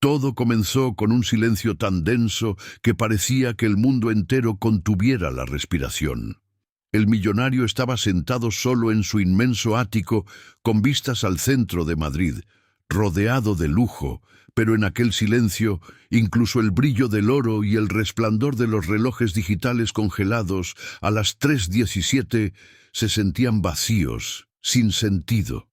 Todo comenzó con un silencio tan denso que parecía que el mundo entero contuviera la respiración. El millonario estaba sentado solo en su inmenso ático, con vistas al centro de Madrid, rodeado de lujo, pero en aquel silencio, incluso el brillo del oro y el resplandor de los relojes digitales congelados a las 3:17 se sentían vacíos, sin sentido.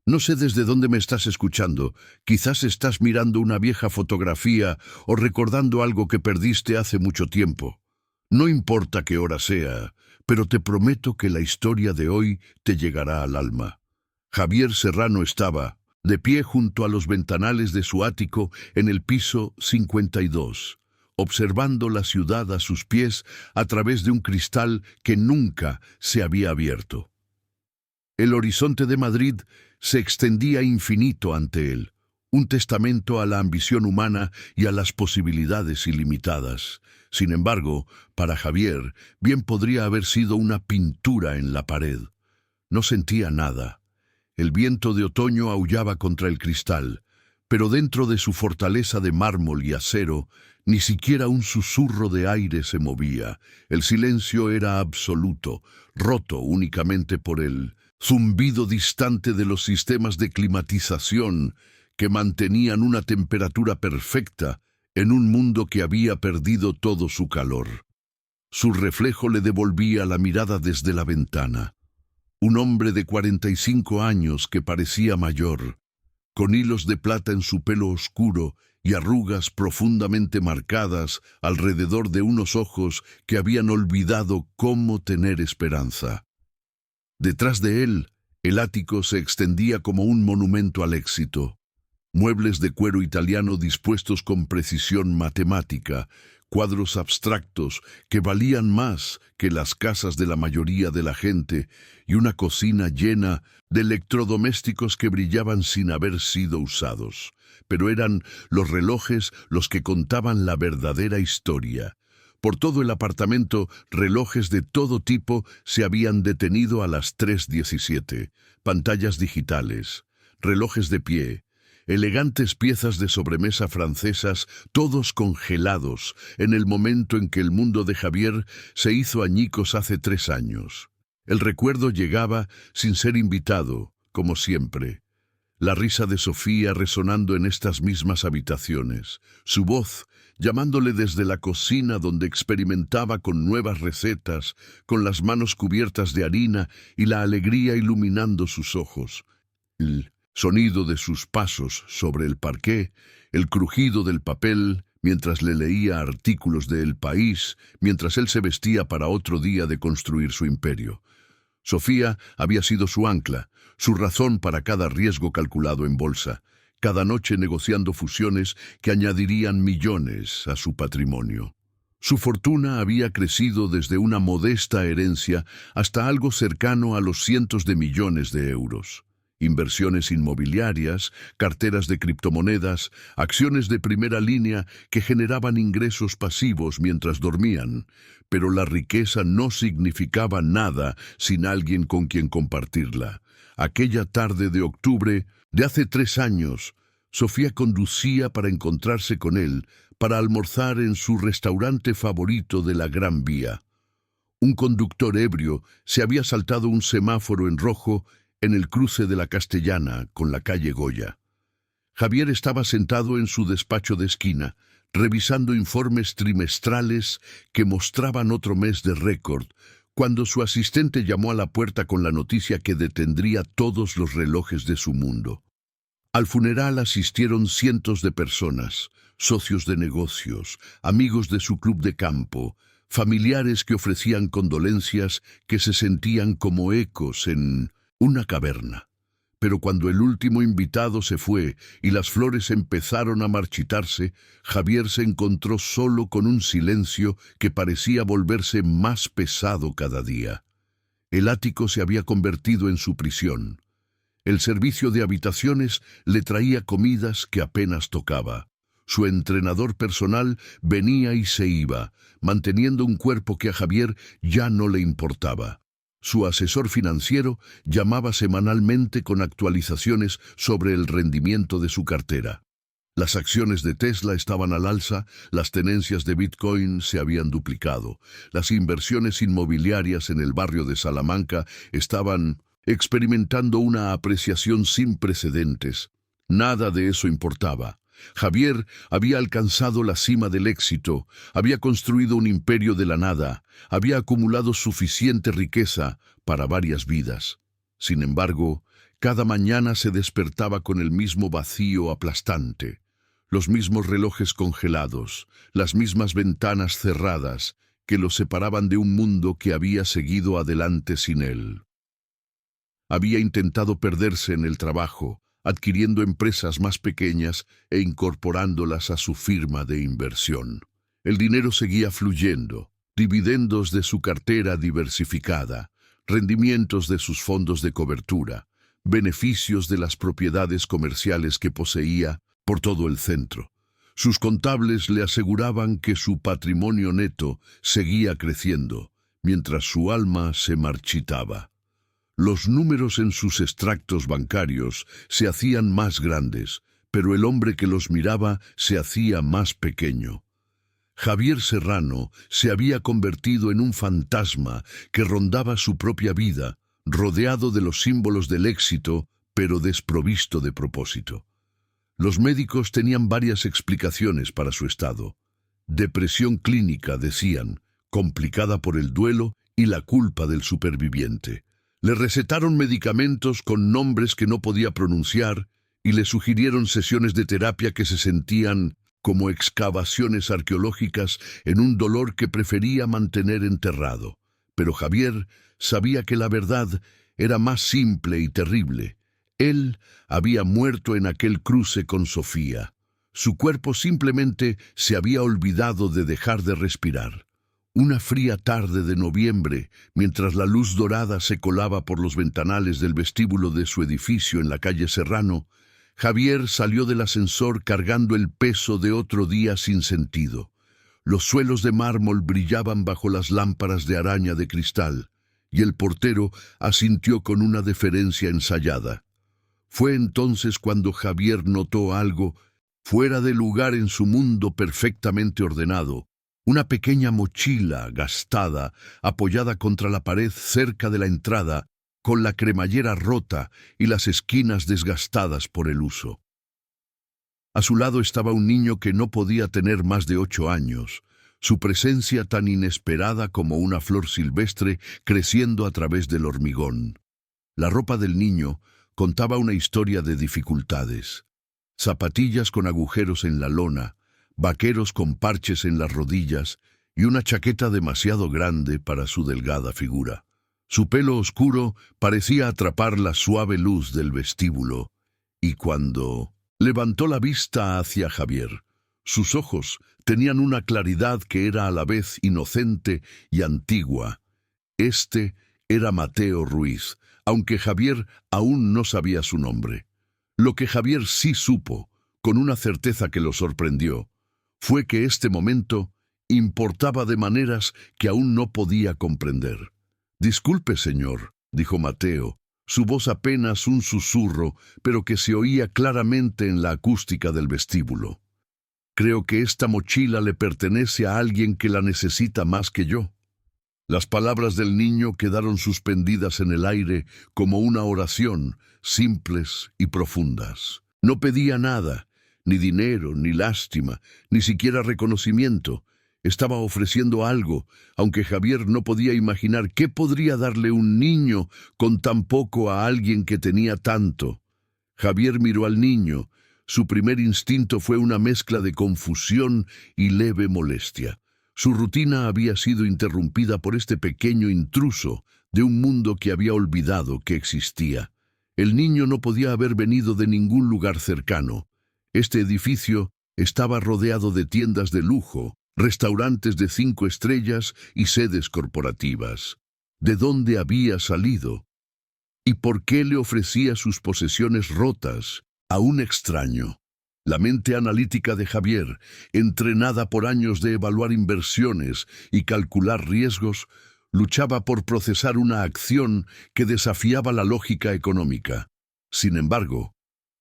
No sé desde dónde me estás escuchando, quizás estás mirando una vieja fotografía o recordando algo que perdiste hace mucho tiempo. No importa qué hora sea, pero te prometo que la historia de hoy te llegará al alma. Javier Serrano estaba, de pie junto a los ventanales de su ático en el piso 52, observando la ciudad a sus pies a través de un cristal que nunca se había abierto. El horizonte de Madrid se extendía infinito ante él, un testamento a la ambición humana y a las posibilidades ilimitadas. Sin embargo, para Javier, bien podría haber sido una pintura en la pared. No sentía nada. El viento de otoño aullaba contra el cristal, pero dentro de su fortaleza de mármol y acero, ni siquiera un susurro de aire se movía. El silencio era absoluto, roto únicamente por el zumbido distante de los sistemas de climatización que mantenían una temperatura perfecta en un mundo que había perdido todo su calor. Su reflejo le devolvía la mirada desde la ventana. Un hombre de 45 años que parecía mayor, con hilos de plata en su pelo oscuro y arrugas profundamente marcadas alrededor de unos ojos que habían olvidado cómo tener esperanza. Detrás de él, el ático se extendía como un monumento al éxito. Muebles de cuero italiano dispuestos con precisión matemática, cuadros abstractos que valían más que las casas de la mayoría de la gente y una cocina llena de electrodomésticos que brillaban sin haber sido usados. Pero eran los relojes los que contaban la verdadera historia. Por todo el apartamento, relojes de todo tipo se habían detenido a las 3:17, pantallas digitales, relojes de pie, elegantes piezas de sobremesa francesas, todos congelados en el momento en que el mundo de Javier se hizo añicos hace 3 años. El recuerdo llegaba sin ser invitado, como siempre. La risa de Sofía resonando en estas mismas habitaciones, su voz llamándole desde la cocina donde experimentaba con nuevas recetas, con las manos cubiertas de harina y la alegría iluminando sus ojos. El sonido de sus pasos sobre el parqué, el crujido del papel mientras le leía artículos de El País, mientras él se vestía para otro día de construir su imperio. Sofía había sido su ancla, su razón para cada riesgo calculado en bolsa, cada noche negociando fusiones que añadirían millones a su patrimonio. Su fortuna había crecido desde una modesta herencia hasta algo cercano a los cientos de millones de euros. Inversiones inmobiliarias, carteras de criptomonedas, acciones de primera línea que generaban ingresos pasivos mientras dormían, pero la riqueza no significaba nada sin alguien con quien compartirla. Aquella tarde de octubre de hace 3 años, Sofía conducía para encontrarse con él, para almorzar en su restaurante favorito de la Gran Vía. Un conductor ebrio se había saltado un semáforo en rojo en el cruce de la Castellana con la calle Goya. Javier estaba sentado en su despacho de esquina, revisando informes trimestrales que mostraban otro mes de récord, cuando su asistente llamó a la puerta con la noticia que detendría todos los relojes de su mundo. Al funeral asistieron cientos de personas, socios de negocios, amigos de su club de campo, familiares que ofrecían condolencias que se sentían como ecos en una caverna. Pero cuando el último invitado se fue y las flores empezaron a marchitarse, Javier se encontró solo con un silencio que parecía volverse más pesado cada día. El ático se había convertido en su prisión. El servicio de habitaciones le traía comidas que apenas tocaba. Su entrenador personal venía y se iba, manteniendo un cuerpo que a Javier ya no le importaba. Su asesor financiero llamaba semanalmente con actualizaciones sobre el rendimiento de su cartera. Las acciones de Tesla estaban al alza, las tenencias de Bitcoin se habían duplicado, las inversiones inmobiliarias en el barrio de Salamanca estaban experimentando una apreciación sin precedentes. Nada de eso importaba. Javier había alcanzado la cima del éxito, había construido un imperio de la nada, había acumulado suficiente riqueza para varias vidas. Sin embargo, cada mañana se despertaba con el mismo vacío aplastante, los mismos relojes congelados, las mismas ventanas cerradas que lo separaban de un mundo que había seguido adelante sin él. Había intentado perderse en el trabajo, adquiriendo empresas más pequeñas e incorporándolas a su firma de inversión. El dinero seguía fluyendo, dividendos de su cartera diversificada, rendimientos de sus fondos de cobertura, beneficios de las propiedades comerciales que poseía por todo el centro. Sus contables le aseguraban que su patrimonio neto seguía creciendo, mientras su alma se marchitaba. Los números en sus extractos bancarios se hacían más grandes, pero el hombre que los miraba se hacía más pequeño. Javier Serrano se había convertido en un fantasma que rondaba su propia vida, rodeado de los símbolos del éxito, pero desprovisto de propósito. Los médicos tenían varias explicaciones para su estado. Depresión clínica, decían, complicada por el duelo y la culpa del superviviente. Le recetaron medicamentos con nombres que no podía pronunciar y le sugirieron sesiones de terapia que se sentían como excavaciones arqueológicas en un dolor que prefería mantener enterrado. Pero Javier sabía que la verdad era más simple y terrible. Él había muerto en aquel cruce con Sofía. Su cuerpo simplemente se había olvidado de dejar de respirar. Una fría tarde de noviembre, mientras la luz dorada se colaba por los ventanales del vestíbulo de su edificio en la calle Serrano, Javier salió del ascensor cargando el peso de otro día sin sentido. Los suelos de mármol brillaban bajo las lámparas de araña de cristal, y el portero asintió con una deferencia ensayada. Fue entonces cuando Javier notó algo fuera de lugar en su mundo perfectamente ordenado. Una pequeña mochila gastada, apoyada contra la pared cerca de la entrada, con la cremallera rota y las esquinas desgastadas por el uso. A su lado estaba un niño que no podía tener más de 8 años, su presencia tan inesperada como una flor silvestre creciendo a través del hormigón. La ropa del niño contaba una historia de dificultades. Zapatillas con agujeros en la lona, vaqueros con parches en las rodillas y una chaqueta demasiado grande para su delgada figura. Su pelo oscuro parecía atrapar la suave luz del vestíbulo, y cuando levantó la vista hacia Javier, sus ojos tenían una claridad que era a la vez inocente y antigua. Este era Mateo Ruiz, aunque Javier aún no sabía su nombre. Lo que Javier sí supo, con una certeza que lo sorprendió, fue que este momento importaba de maneras que aún no podía comprender. «Disculpe, señor», dijo Mateo, su voz apenas un susurro, pero que se oía claramente en la acústica del vestíbulo. «Creo que esta mochila le pertenece a alguien que la necesita más que yo». Las palabras del niño quedaron suspendidas en el aire como una oración, simples y profundas. No pedía nada, ni dinero, ni lástima, ni siquiera reconocimiento. Estaba ofreciendo algo, aunque Javier no podía imaginar qué podría darle un niño con tan poco a alguien que tenía tanto. Javier miró al niño. Su primer instinto fue una mezcla de confusión y leve molestia. Su rutina había sido interrumpida por este pequeño intruso de un mundo que había olvidado que existía. El niño no podía haber venido de ningún lugar cercano. Este edificio estaba rodeado de tiendas de lujo, restaurantes de 5 estrellas y sedes corporativas. ¿De dónde había salido? ¿Y por qué le ofrecía sus posesiones rotas a un extraño? La mente analítica de Javier, entrenada por años de evaluar inversiones y calcular riesgos, luchaba por procesar una acción que desafiaba la lógica económica. Sin embargo,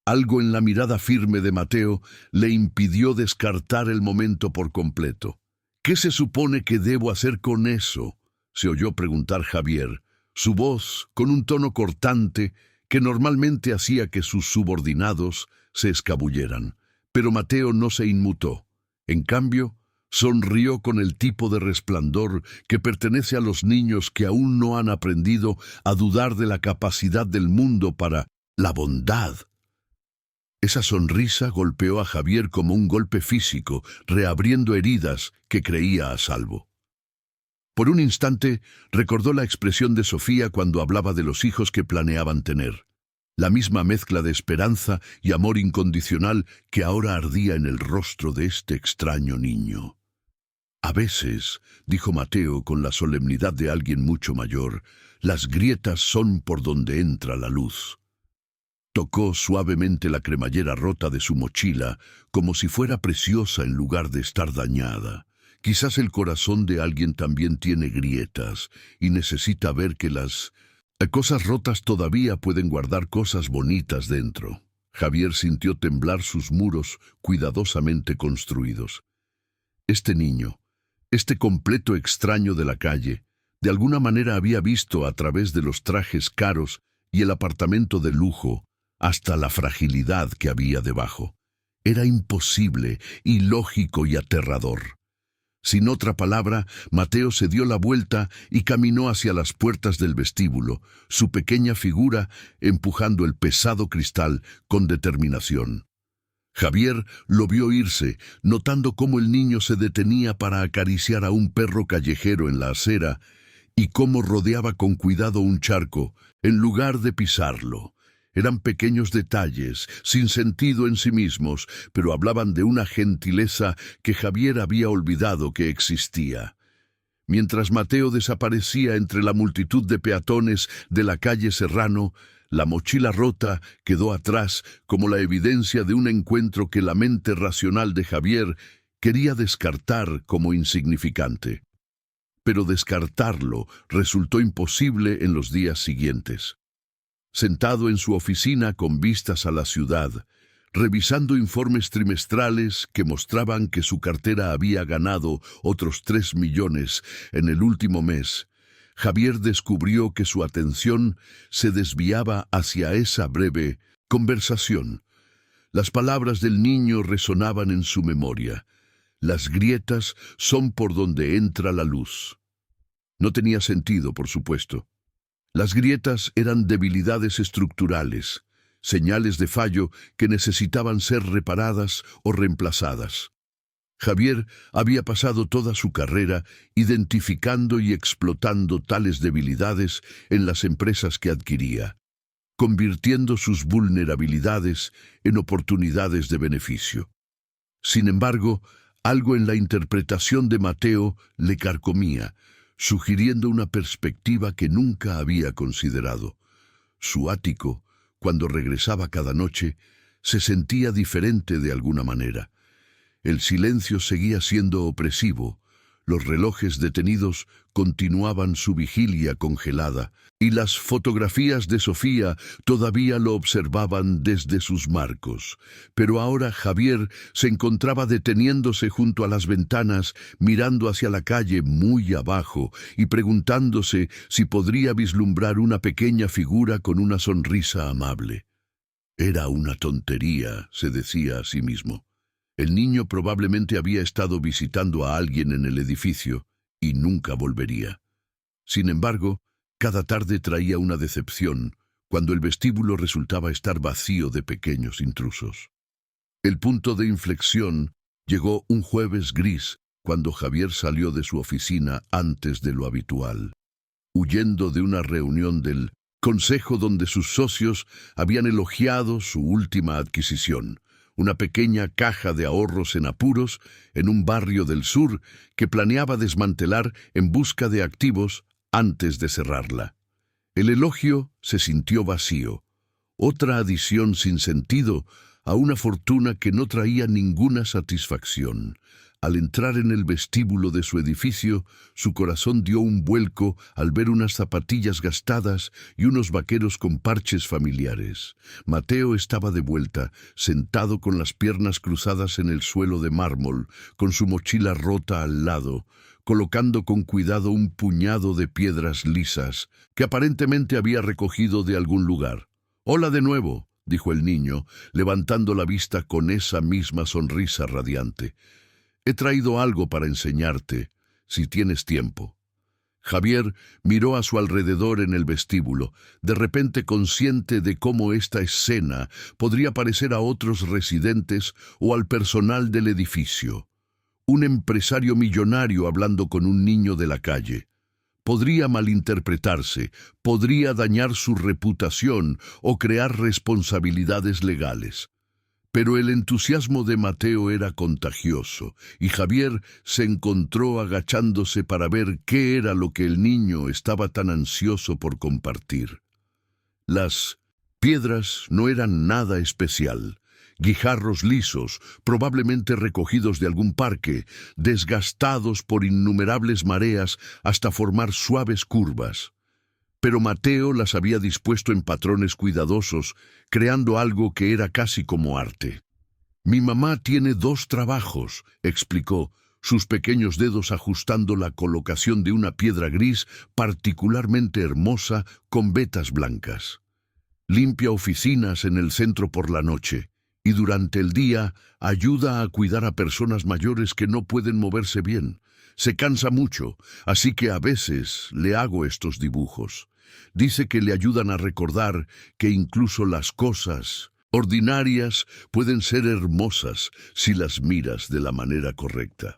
Algo en la mirada firme de Mateo le impidió descartar el momento por completo. «¿Qué se supone que debo hacer con eso?», se oyó preguntar Javier, su voz con un tono cortante que normalmente hacía que sus subordinados se escabulleran. Pero Mateo no se inmutó. En cambio, sonrió con el tipo de resplandor que pertenece a los niños que aún no han aprendido a dudar de la capacidad del mundo para la bondad. Esa sonrisa golpeó a Javier como un golpe físico, reabriendo heridas que creía a salvo. Por un instante recordó la expresión de Sofía cuando hablaba de los hijos que planeaban tener. La misma mezcla de esperanza y amor incondicional que ahora ardía en el rostro de este extraño niño. «A veces», dijo Mateo con la solemnidad de alguien mucho mayor, «las grietas son por donde entra la luz». Tocó suavemente la cremallera rota de su mochila, como si fuera preciosa en lugar de estar dañada. Quizás el corazón de alguien también tiene grietas y necesita ver que las cosas rotas todavía pueden guardar cosas bonitas dentro. Javier sintió temblar sus muros cuidadosamente construidos. Este niño, este completo extraño de la calle, de alguna manera había visto a través de los trajes caros y el apartamento de lujo hasta la fragilidad que había debajo. Era imposible, ilógico y aterrador. Sin otra palabra, Mateo se dio la vuelta y caminó hacia las puertas del vestíbulo, su pequeña figura empujando el pesado cristal con determinación. Javier lo vio irse, notando cómo el niño se detenía para acariciar a un perro callejero en la acera y cómo rodeaba con cuidado un charco, en lugar de pisarlo. Eran pequeños detalles, sin sentido en sí mismos, pero hablaban de una gentileza que Javier había olvidado que existía. Mientras Mateo desaparecía entre la multitud de peatones de la calle Serrano, la mochila rota quedó atrás como la evidencia de un encuentro que la mente racional de Javier quería descartar como insignificante. Pero descartarlo resultó imposible en los días siguientes. Sentado en su oficina con vistas a la ciudad, revisando informes trimestrales que mostraban que su cartera había ganado otros 3 millones en el último mes, Javier descubrió que su atención se desviaba hacia esa breve conversación. Las palabras del niño resonaban en su memoria. Las grietas son por donde entra la luz. No tenía sentido, por supuesto. Las grietas eran debilidades estructurales, señales de fallo que necesitaban ser reparadas o reemplazadas. Javier había pasado toda su carrera identificando y explotando tales debilidades en las empresas que adquiría, convirtiendo sus vulnerabilidades en oportunidades de beneficio. Sin embargo, algo en la interpretación de Mateo le carcomía, sugiriendo una perspectiva que nunca había considerado. Su ático, cuando regresaba cada noche, se sentía diferente de alguna manera. El silencio seguía siendo opresivo, los relojes detenidos continuaban su vigilia congelada, y las fotografías de Sofía todavía lo observaban desde sus marcos. Pero ahora Javier se encontraba deteniéndose junto a las ventanas, mirando hacia la calle muy abajo y preguntándose si podría vislumbrar una pequeña figura con una sonrisa amable. Era una tontería, se decía a sí mismo. El niño probablemente había estado visitando a alguien en el edificio y nunca volvería. Sin embargo, cada tarde traía una decepción cuando el vestíbulo resultaba estar vacío de pequeños intrusos. El punto de inflexión llegó un jueves gris cuando Javier salió de su oficina antes de lo habitual, huyendo de una reunión del consejo donde sus socios habían elogiado su última adquisición, una pequeña caja de ahorros en apuros en un barrio del sur que planeaba desmantelar en busca de activos antes de cerrarla. El elogio se sintió vacío, otra adición sin sentido a una fortuna que no traía ninguna satisfacción, Al entrar en el vestíbulo de su edificio, su corazón dio un vuelco al ver unas zapatillas gastadas y unos vaqueros con parches familiares. Mateo estaba de vuelta, sentado con las piernas cruzadas en el suelo de mármol, con su mochila rota al lado, colocando con cuidado un puñado de piedras lisas que aparentemente había recogido de algún lugar. «Hola de nuevo», dijo el niño, levantando la vista con esa misma sonrisa radiante. «He traído algo para enseñarte, si tienes tiempo». Javier miró a su alrededor en el vestíbulo, de repente consciente de cómo esta escena podría parecer a otros residentes o al personal del edificio. Un empresario millonario hablando con un niño de la calle. Podría malinterpretarse, podría dañar su reputación o crear responsabilidades legales. Pero el entusiasmo de Mateo era contagioso, y Javier se encontró agachándose para ver qué era lo que el niño estaba tan ansioso por compartir. Las piedras no eran nada especial. Guijarros lisos, probablemente recogidos de algún parque, desgastados por innumerables mareas hasta formar suaves curvas. Pero Mateo las había dispuesto en patrones cuidadosos, creando algo que era casi como arte. «Mi mamá tiene 2 trabajos», explicó, sus pequeños dedos ajustando la colocación de una piedra gris particularmente hermosa con vetas blancas. «Limpia oficinas en el centro por la noche, y durante el día ayuda a cuidar a personas mayores que no pueden moverse bien. Se cansa mucho, así que a veces le hago estos dibujos. Dice que le ayudan a recordar que incluso las cosas ordinarias pueden ser hermosas si las miras de la manera correcta».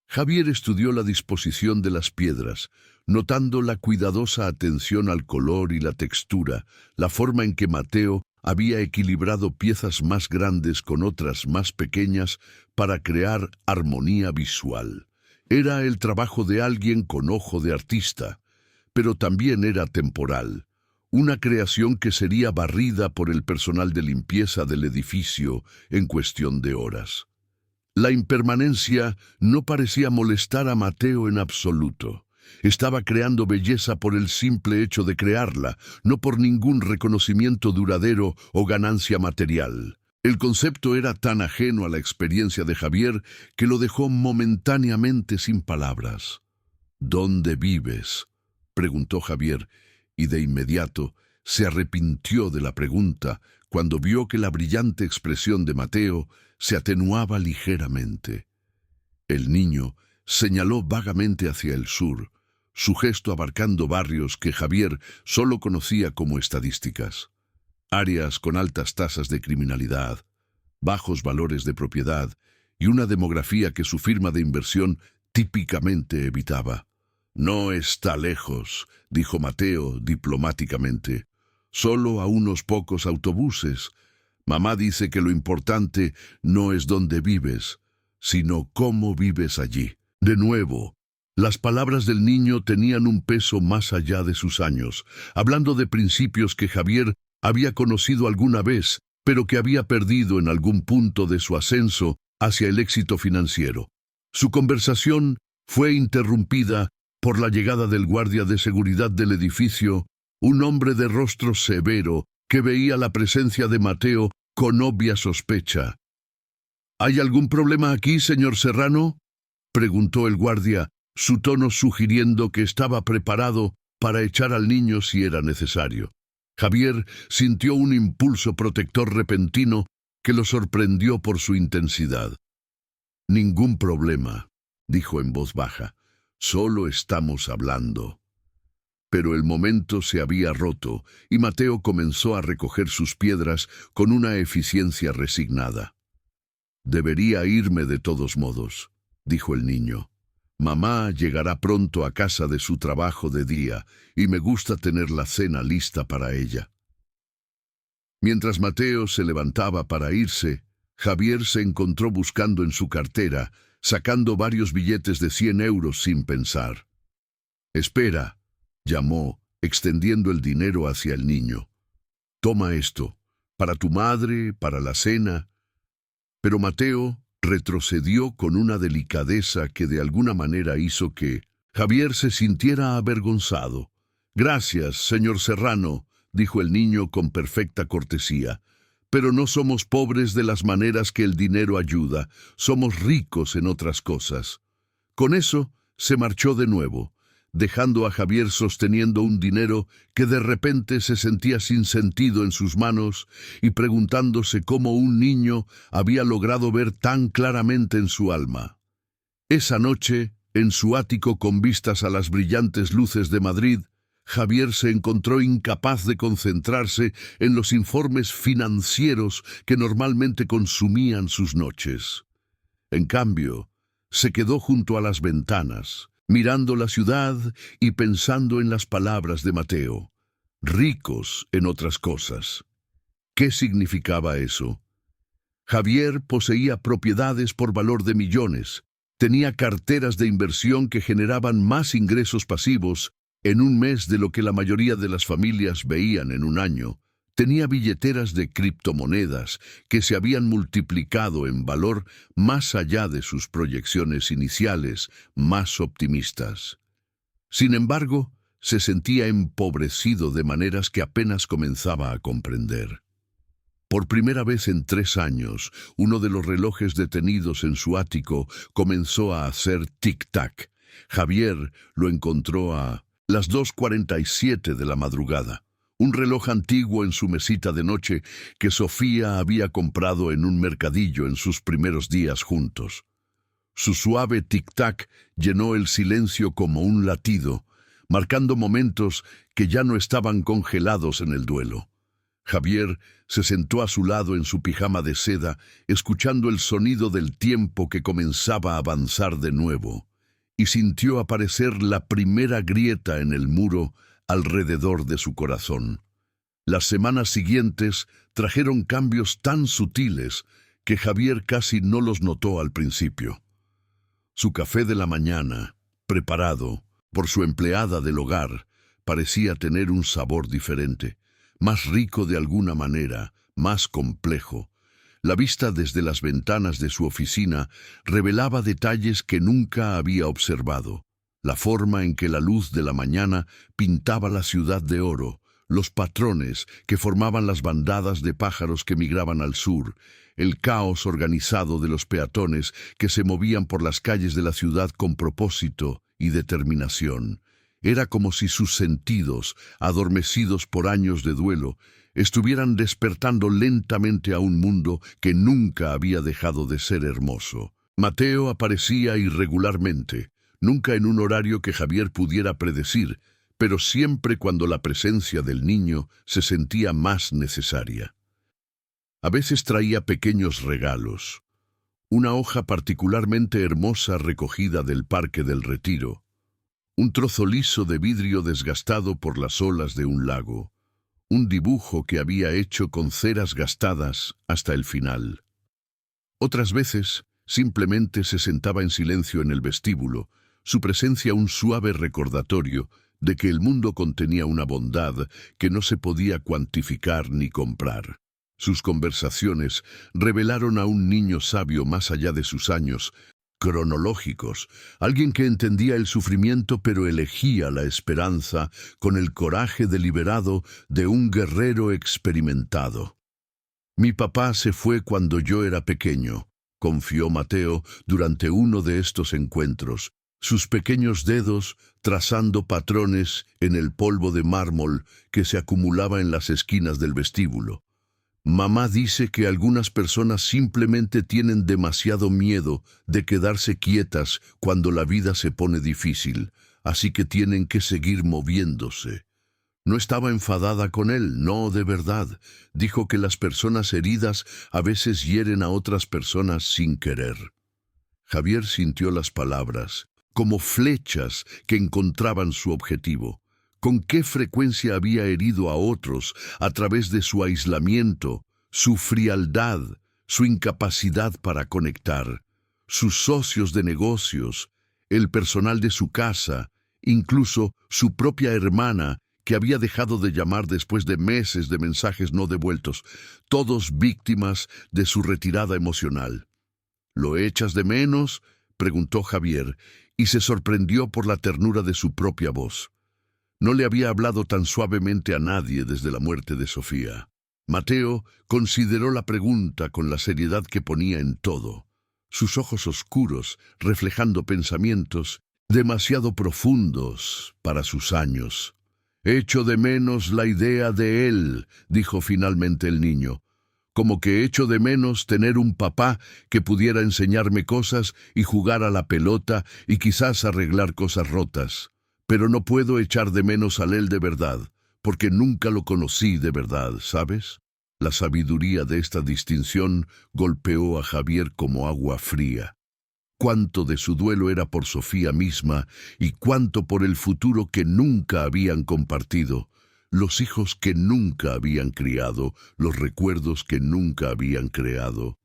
Javier estudió la disposición de las piedras, notando la cuidadosa atención al color y la textura, la forma en que Mateo había equilibrado piezas más grandes con otras más pequeñas para crear armonía visual. Era el trabajo de alguien con ojo de artista, pero también era temporal, una creación que sería barrida por el personal de limpieza del edificio en cuestión de horas. La impermanencia no parecía molestar a Mateo en absoluto. Estaba creando belleza por el simple hecho de crearla, no por ningún reconocimiento duradero o ganancia material. El concepto era tan ajeno a la experiencia de Javier que lo dejó momentáneamente sin palabras. «¿Dónde vives?», preguntó Javier, y de inmediato se arrepintió de la pregunta cuando vio que la brillante expresión de Mateo se atenuaba ligeramente. El niño señaló vagamente hacia el sur, su gesto abarcando barrios que Javier solo conocía como estadísticas. Áreas con altas tasas de criminalidad, bajos valores de propiedad y una demografía que su firma de inversión típicamente evitaba. «No está lejos», dijo Mateo diplomáticamente. «Solo a unos pocos autobuses. Mamá dice que lo importante no es dónde vives, sino cómo vives allí». De nuevo, las palabras del niño tenían un peso más allá de sus años, hablando de principios que Javier había conocido alguna vez, pero que había perdido en algún punto de su ascenso hacia el éxito financiero. Su conversación fue interrumpida por la llegada del guardia de seguridad del edificio, un hombre de rostro severo que veía la presencia de Mateo con obvia sospecha. «¿Hay algún problema aquí, señor Serrano?», preguntó el guardia, su tono sugiriendo que estaba preparado para echar al niño si era necesario. Javier sintió un impulso protector repentino que lo sorprendió por su intensidad. «Ningún problema», dijo en voz baja. «Solo estamos hablando». Pero el momento se había roto y Mateo comenzó a recoger sus piedras con una eficiencia resignada. «Debería irme de todos modos», dijo el niño. «Mamá llegará pronto a casa de su trabajo de día y me gusta tener la cena lista para ella». Mientras Mateo se levantaba para irse, Javier se encontró buscando en su cartera, sacando varios billetes de 100 euros sin pensar. «Espera», llamó, extendiendo el dinero hacia el niño. «Toma esto, para tu madre, para la cena». Pero Mateo, Retrocedió con una delicadeza que de alguna manera hizo que Javier se sintiera avergonzado. «Gracias, señor Serrano», dijo el niño con perfecta cortesía. «Pero no somos pobres de las maneras que el dinero ayuda, somos ricos en otras cosas». Con eso se marchó de nuevo, dejando a Javier sosteniendo un dinero que de repente se sentía sin sentido en sus manos y preguntándose cómo un niño había logrado ver tan claramente en su alma. Esa noche, en su ático con vistas a las brillantes luces de Madrid, Javier se encontró incapaz de concentrarse en los informes financieros que normalmente consumían sus noches. En cambio, se quedó junto a las ventanas, mirando la ciudad y pensando en las palabras de Mateo. Ricos en otras cosas. ¿Qué significaba eso? Javier poseía propiedades por valor de millones, tenía carteras de inversión que generaban más ingresos pasivos en un mes de lo que la mayoría de las familias veían en un año. Tenía billeteras de criptomonedas que se habían multiplicado en valor más allá de sus proyecciones iniciales más optimistas. Sin embargo, se sentía empobrecido de maneras que apenas comenzaba a comprender. Por primera vez en 3 años, uno de los relojes detenidos en su ático comenzó a hacer tic-tac. Javier lo encontró a las 2:47 de la madrugada. Un reloj antiguo en su mesita de noche que Sofía había comprado en un mercadillo en sus primeros días juntos. Su suave tic-tac llenó el silencio como un latido, marcando momentos que ya no estaban congelados en el duelo. Javier se sentó a su lado en su pijama de seda, escuchando el sonido del tiempo que comenzaba a avanzar de nuevo, y sintió aparecer la primera grieta en el muro alrededor de su corazón. Las semanas siguientes trajeron cambios tan sutiles que Javier casi no los notó al principio. Su café de la mañana, preparado por su empleada del hogar, parecía tener un sabor diferente, más rico de alguna manera, más complejo. La vista desde las ventanas de su oficina revelaba detalles que nunca había observado. La forma en que la luz de la mañana pintaba la ciudad de oro, los patrones que formaban las bandadas de pájaros que migraban al sur, el caos organizado de los peatones que se movían por las calles de la ciudad con propósito y determinación. Era como si sus sentidos, adormecidos por años de duelo, estuvieran despertando lentamente a un mundo que nunca había dejado de ser hermoso. Mateo aparecía irregularmente, nunca en un horario que Javier pudiera predecir, pero siempre cuando la presencia del niño se sentía más necesaria. A veces traía pequeños regalos, una hoja particularmente hermosa recogida del Parque del Retiro, un trozo liso de vidrio desgastado por las olas de un lago, un dibujo que había hecho con ceras gastadas hasta el final. Otras veces, simplemente se sentaba en silencio en el vestíbulo, su presencia un suave recordatorio de que el mundo contenía una bondad que no se podía cuantificar ni comprar. Sus conversaciones revelaron a un niño sabio más allá de sus años cronológicos, alguien que entendía el sufrimiento pero elegía la esperanza con el coraje deliberado de un guerrero experimentado. «Mi papá se fue cuando yo era pequeño», confió Mateo durante uno de estos encuentros, sus pequeños dedos trazando patrones en el polvo de mármol que se acumulaba en las esquinas del vestíbulo. «Mamá dice que algunas personas simplemente tienen demasiado miedo de quedarse quietas cuando la vida se pone difícil, así que tienen que seguir moviéndose». No estaba enfadada con él, no, de verdad. Dijo que las personas heridas a veces hieren a otras personas sin querer. Javier sintió las palabras, como flechas que encontraban su objetivo. Con qué frecuencia había herido a otros a través de su aislamiento, su frialdad, su incapacidad para conectar, sus socios de negocios, el personal de su casa, incluso su propia hermana, que había dejado de llamar después de meses de mensajes no devueltos, todos víctimas de su retirada emocional. ¿Lo echas de menos?, preguntó Javier, y se sorprendió por la ternura de su propia voz. No le había hablado tan suavemente a nadie desde la muerte de Sofía. Mateo consideró la pregunta con la seriedad que ponía en todo, sus ojos oscuros reflejando pensamientos demasiado profundos para sus años. «Echo de menos la idea de él», dijo finalmente el niño, «como que echo de menos tener un papá que pudiera enseñarme cosas y jugar a la pelota y quizás arreglar cosas rotas. Pero no puedo echar de menos al él de verdad, porque nunca lo conocí de verdad, ¿sabes?». La sabiduría de esta distinción golpeó a Javier como agua fría. Cuánto de su duelo era por Sofía misma y cuánto por el futuro que nunca habían compartido, los hijos que nunca habían criado, los recuerdos que nunca habían creado.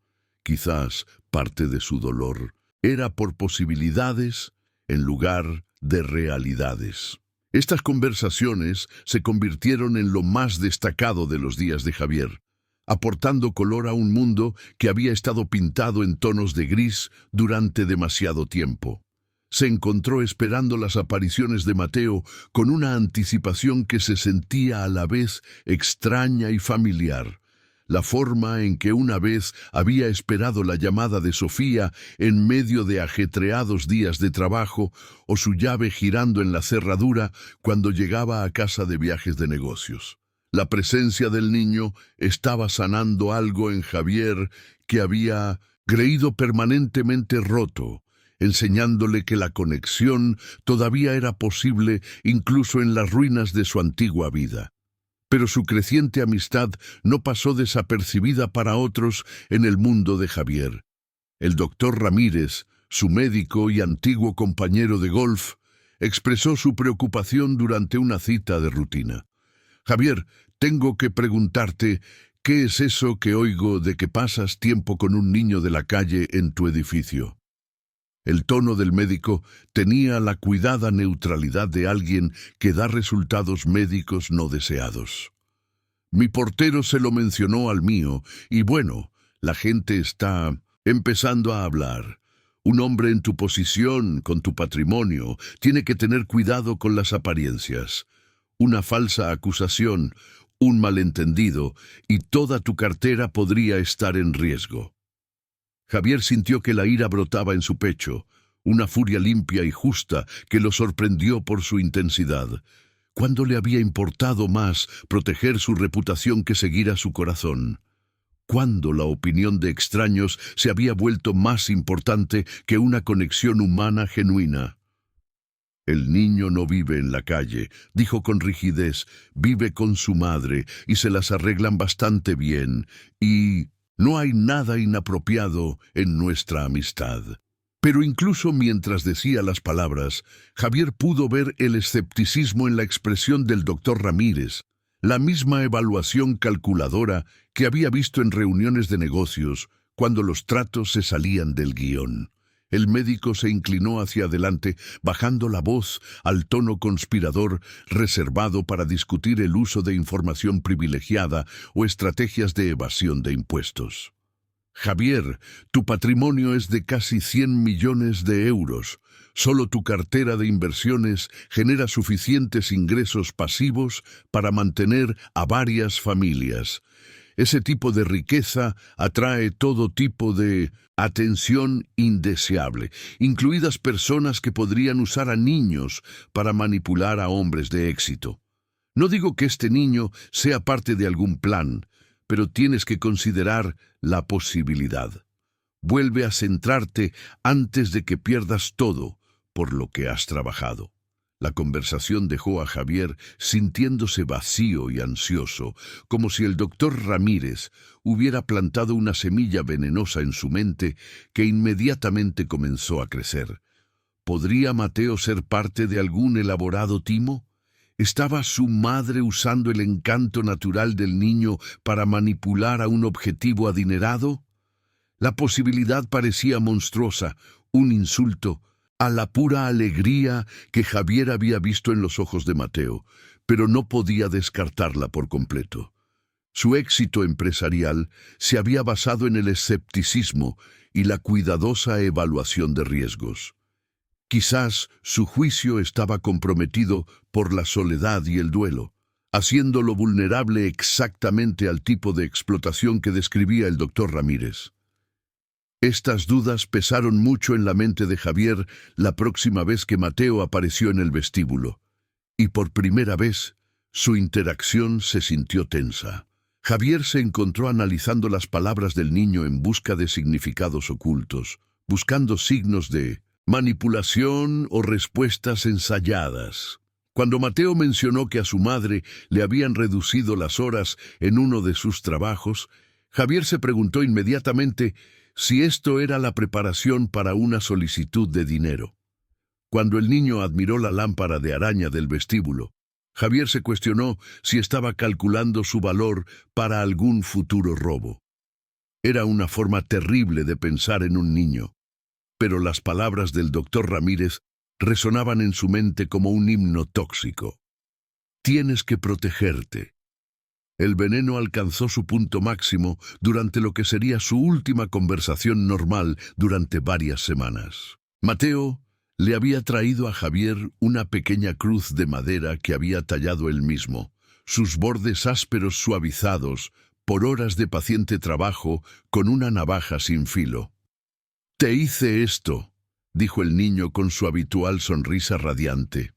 Quizás parte de su dolor era por posibilidades en lugar de realidades. Estas conversaciones se convirtieron en lo más destacado de los días de Javier, aportando color a un mundo que había estado pintado en tonos de gris durante demasiado tiempo. Se encontró esperando las apariciones de Mateo con una anticipación que se sentía a la vez extraña y familiar. La forma en que una vez había esperado la llamada de Sofía en medio de ajetreados días de trabajo o su llave girando en la cerradura cuando llegaba a casa de viajes de negocios. La presencia del niño estaba sanando algo en Javier que había creído permanentemente roto, enseñándole que la conexión todavía era posible incluso en las ruinas de su antigua vida. Pero su creciente amistad no pasó desapercibida para otros en el mundo de Javier. El doctor Ramírez, su médico y antiguo compañero de golf, expresó su preocupación durante una cita de rutina. «Javier, tengo que preguntarte, ¿qué es eso que oigo de que pasas tiempo con un niño de la calle en tu edificio?». El tono del médico tenía la cuidada neutralidad de alguien que da resultados médicos no deseados. «Mi portero se lo mencionó al mío, y bueno, la gente está empezando a hablar. Un hombre en tu posición, con tu patrimonio, tiene que tener cuidado con las apariencias. Una falsa acusación, un malentendido, y toda tu cartera podría estar en riesgo». Javier sintió que la ira brotaba en su pecho, una furia limpia y justa que lo sorprendió por su intensidad. ¿Cuándo le había importado más proteger su reputación que seguir a su corazón? ¿Cuándo la opinión de extraños se había vuelto más importante que una conexión humana genuina? «El niño no vive en la calle», dijo con rigidez, «vive con su madre y se las arreglan bastante bien, y no hay nada inapropiado en nuestra amistad». Pero incluso mientras decía las palabras, Javier pudo ver el escepticismo en la expresión del doctor Ramírez, la misma evaluación calculadora que había visto en reuniones de negocios cuando los tratos se salían del guión. El médico se inclinó hacia adelante, bajando la voz al tono conspirador reservado para discutir el uso de información privilegiada o estrategias de evasión de impuestos. «Javier, tu patrimonio es de casi 100 millones de euros. Solo tu cartera de inversiones genera suficientes ingresos pasivos para mantener a varias familias. Ese tipo de riqueza atrae todo tipo de atención indeseable, incluidas personas que podrían usar a niños para manipular a hombres de éxito. No digo que este niño sea parte de algún plan, pero tienes que considerar la posibilidad. Vuelve a centrarte antes de que pierdas todo por lo que has trabajado». La conversación dejó a Javier sintiéndose vacío y ansioso, como si el doctor Ramírez hubiera plantado una semilla venenosa en su mente que inmediatamente comenzó a crecer. ¿Podría Mateo ser parte de algún elaborado timo? ¿Estaba su madre usando el encanto natural del niño para manipular a un objetivo adinerado? La posibilidad parecía monstruosa, un insulto a la pura alegría que Javier había visto en los ojos de Mateo, pero no podía descartarla por completo. Su éxito empresarial se había basado en el escepticismo y la cuidadosa evaluación de riesgos. Quizás su juicio estaba comprometido por la soledad y el duelo, haciéndolo vulnerable exactamente al tipo de explotación que describía el doctor Ramírez. Estas dudas pesaron mucho en la mente de Javier la próxima vez que Mateo apareció en el vestíbulo, y por primera vez su interacción se sintió tensa. Javier se encontró analizando las palabras del niño en busca de significados ocultos, buscando signos de manipulación o respuestas ensayadas. Cuando Mateo mencionó que a su madre le habían reducido las horas en uno de sus trabajos, Javier se preguntó inmediatamente si esto era la preparación para una solicitud de dinero. Cuando el niño admiró la lámpara de araña del vestíbulo, Javier se cuestionó si estaba calculando su valor para algún futuro robo. Era una forma terrible de pensar en un niño, pero las palabras del doctor Ramírez resonaban en su mente como un himno tóxico. Tienes que protegerte. El veneno alcanzó su punto máximo durante lo que sería su última conversación normal durante varias semanas. Mateo le había traído a Javier una pequeña cruz de madera que había tallado él mismo, sus bordes ásperos suavizados por horas de paciente trabajo con una navaja sin filo. «Te hice esto», dijo el niño con su habitual sonrisa radiante.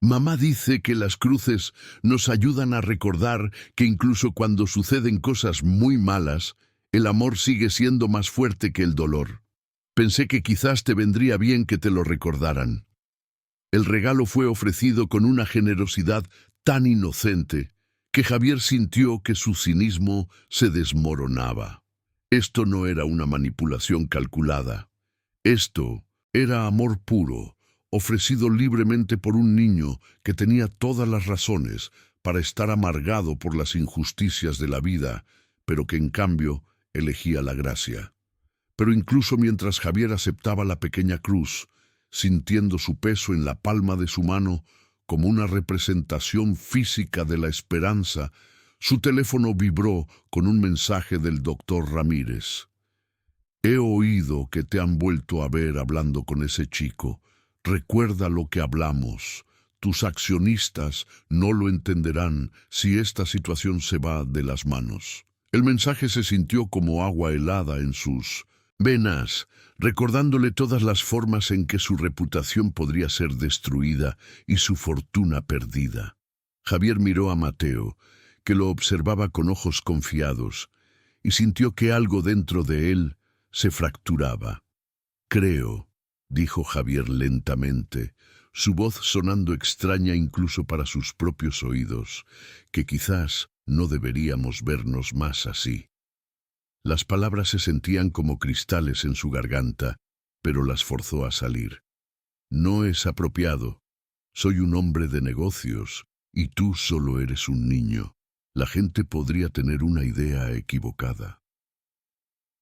«Mamá dice que las cruces nos ayudan a recordar que incluso cuando suceden cosas muy malas, el amor sigue siendo más fuerte que el dolor. Pensé que quizás te vendría bien que te lo recordaran». El regalo fue ofrecido con una generosidad tan inocente que Javier sintió que su cinismo se desmoronaba. Esto no era una manipulación calculada. Esto era amor puro, ofrecido libremente por un niño que tenía todas las razones para estar amargado por las injusticias de la vida, pero que en cambio elegía la gracia. Pero incluso mientras Javier aceptaba la pequeña cruz, sintiendo su peso en la palma de su mano como una representación física de la esperanza, su teléfono vibró con un mensaje del doctor Ramírez. «He oído que te han vuelto a ver hablando con ese chico. Recuerda lo que hablamos. Tus accionistas no lo entenderán si esta situación se va de las manos». El mensaje se sintió como agua helada en sus venas, recordándole todas las formas en que su reputación podría ser destruida y su fortuna perdida. Javier miró a Mateo, que lo observaba con ojos confiados, y sintió que algo dentro de él se fracturaba. «Creo», dijo Javier lentamente, su voz sonando extraña incluso para sus propios oídos, «que quizás no deberíamos vernos más así». Las palabras se sentían como cristales en su garganta, pero las forzó a salir. «No es apropiado. Soy un hombre de negocios, y tú solo eres un niño. La gente podría tener una idea equivocada».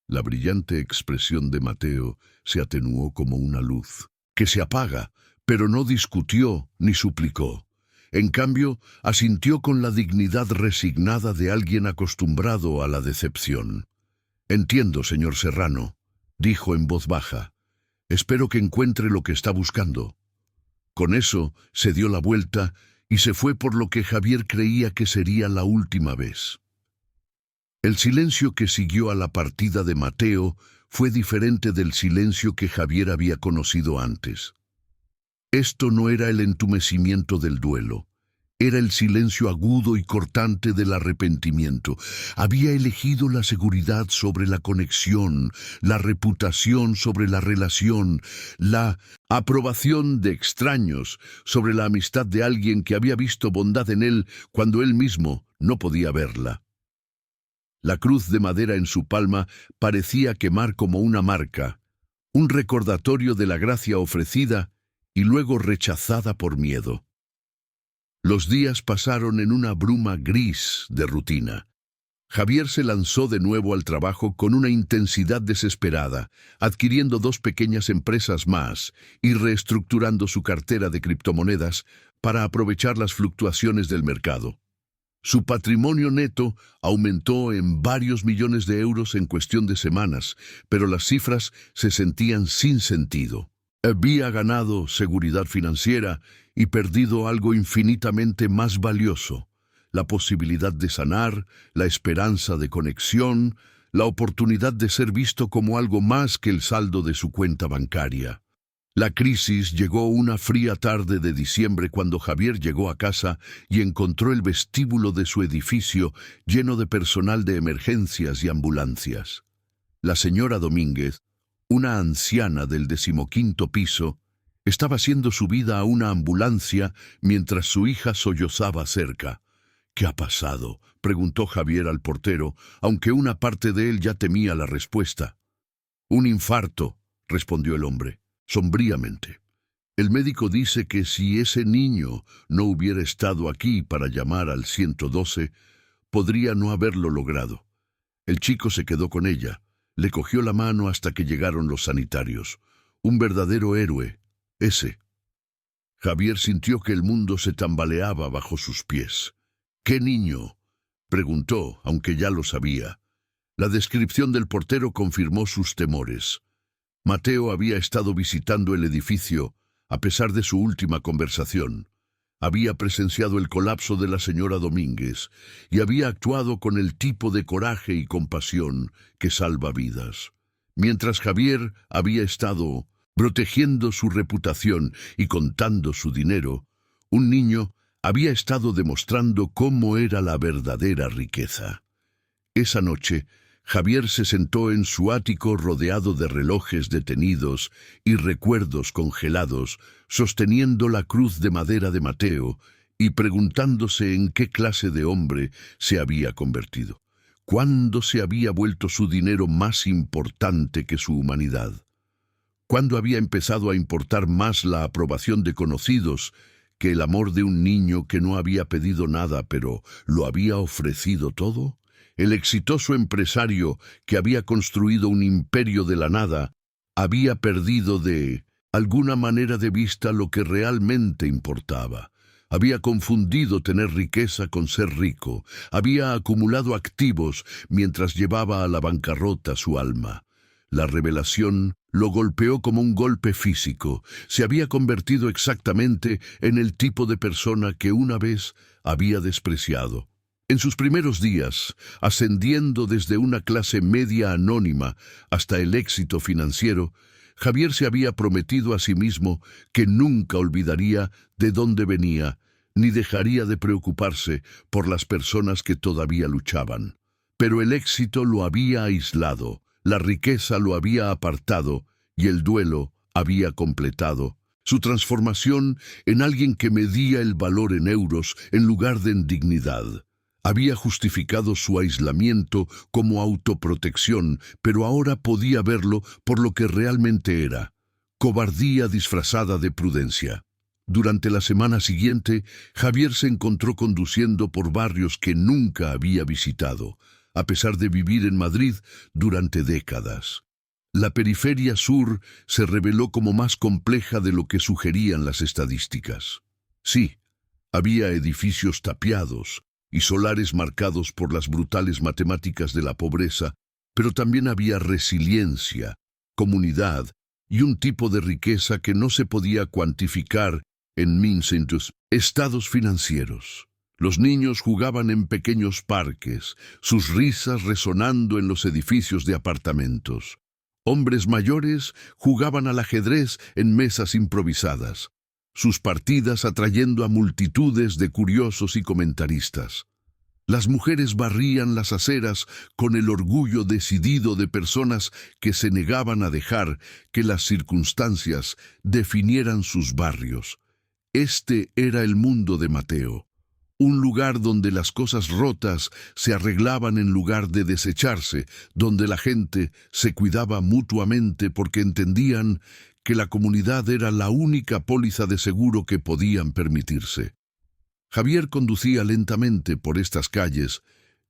La brillante expresión de Mateo se atenuó como una luz, que se apaga, pero no discutió ni suplicó. En cambio, asintió con la dignidad resignada de alguien acostumbrado a la decepción. «Entiendo, señor Serrano», dijo en voz baja. «Espero que encuentre lo que está buscando». Con eso se dio la vuelta y se fue por lo que Javier creía que sería la última vez. El silencio que siguió a la partida de Mateo fue diferente del silencio que Javier había conocido antes. Esto no era el entumecimiento del duelo. Era el silencio agudo y cortante del arrepentimiento. Había elegido la seguridad sobre la conexión, la reputación sobre la relación, la aprobación de extraños sobre la amistad de alguien que había visto bondad en él cuando él mismo no podía verla. La cruz de madera en su palma parecía quemar como una marca, un recordatorio de la gracia ofrecida y luego rechazada por miedo. Los días pasaron en una bruma gris de rutina. Javier se lanzó de nuevo al trabajo con una intensidad desesperada, adquiriendo 2 pequeñas empresas más y reestructurando su cartera de criptomonedas para aprovechar las fluctuaciones del mercado. Su patrimonio neto aumentó en varios millones de euros en cuestión de semanas, pero las cifras se sentían sin sentido. Había ganado seguridad financiera y perdido algo infinitamente más valioso: la posibilidad de sanar, la esperanza de conexión, la oportunidad de ser visto como algo más que el saldo de su cuenta bancaria. La crisis llegó una fría tarde de diciembre cuando Javier llegó a casa y encontró el vestíbulo de su edificio lleno de personal de emergencias y ambulancias. La señora Domínguez, una anciana del 15º piso, estaba siendo subida a una ambulancia mientras su hija sollozaba cerca. «¿Qué ha pasado?», preguntó Javier al portero, aunque una parte de él ya temía la respuesta. «Un infarto», respondió el hombre, sombríamente. «El médico dice que si ese niño no hubiera estado aquí para llamar al 112, podría no haberlo logrado». El chico se quedó con ella. Le cogió la mano hasta que llegaron los sanitarios. Un verdadero héroe, ese. Javier sintió que el mundo se tambaleaba bajo sus pies. «¿Qué niño?», preguntó, aunque ya lo sabía. La descripción del portero confirmó sus temores. Mateo había estado visitando el edificio a pesar de su última conversación. Había presenciado el colapso de la señora Domínguez y había actuado con el tipo de coraje y compasión que salva vidas. Mientras Javier había estado protegiendo su reputación y contando su dinero, un niño había estado demostrando cómo era la verdadera riqueza. Esa noche, Javier se sentó en su ático rodeado de relojes detenidos y recuerdos congelados, sosteniendo la cruz de madera de Mateo y preguntándose en qué clase de hombre se había convertido. ¿Cuándo se había vuelto su dinero más importante que su humanidad? ¿Cuándo había empezado a importar más la aprobación de conocidos que el amor de un niño que no había pedido nada pero lo había ofrecido todo? El exitoso empresario que había construido un imperio de la nada había perdido de alguna manera de vista lo que realmente importaba. Había confundido tener riqueza con ser rico. Había acumulado activos mientras llevaba a la bancarrota su alma. La revelación lo golpeó como un golpe físico. Se había convertido exactamente en el tipo de persona que una vez había despreciado. En sus primeros días, ascendiendo desde una clase media anónima hasta el éxito financiero, Javier se había prometido a sí mismo que nunca olvidaría de dónde venía, ni dejaría de preocuparse por las personas que todavía luchaban. Pero el éxito lo había aislado, la riqueza lo había apartado y el duelo había completado su transformación en alguien que medía el valor en euros en lugar de en dignidad. Había justificado su aislamiento como autoprotección, pero ahora podía verlo por lo que realmente era: cobardía disfrazada de prudencia. Durante la semana siguiente, Javier se encontró conduciendo por barrios que nunca había visitado, a pesar de vivir en Madrid durante décadas. La periferia sur se reveló como más compleja de lo que sugerían las estadísticas. Sí, había edificios tapiados y solares marcados por las brutales matemáticas de la pobreza, pero también había resiliencia, comunidad y un tipo de riqueza que no se podía cuantificar en minúsculos estados financieros. Los niños jugaban en pequeños parques, sus risas resonando en los edificios de apartamentos. Hombres mayores jugaban al ajedrez en mesas improvisadas, sus partidas atrayendo a multitudes de curiosos y comentaristas. Las mujeres barrían las aceras con el orgullo decidido de personas que se negaban a dejar que las circunstancias definieran sus barrios. Este era el mundo de Mateo, un lugar donde las cosas rotas se arreglaban en lugar de desecharse, donde la gente se cuidaba mutuamente porque entendían que la comunidad era la única póliza de seguro que podían permitirse. Javier conducía lentamente por estas calles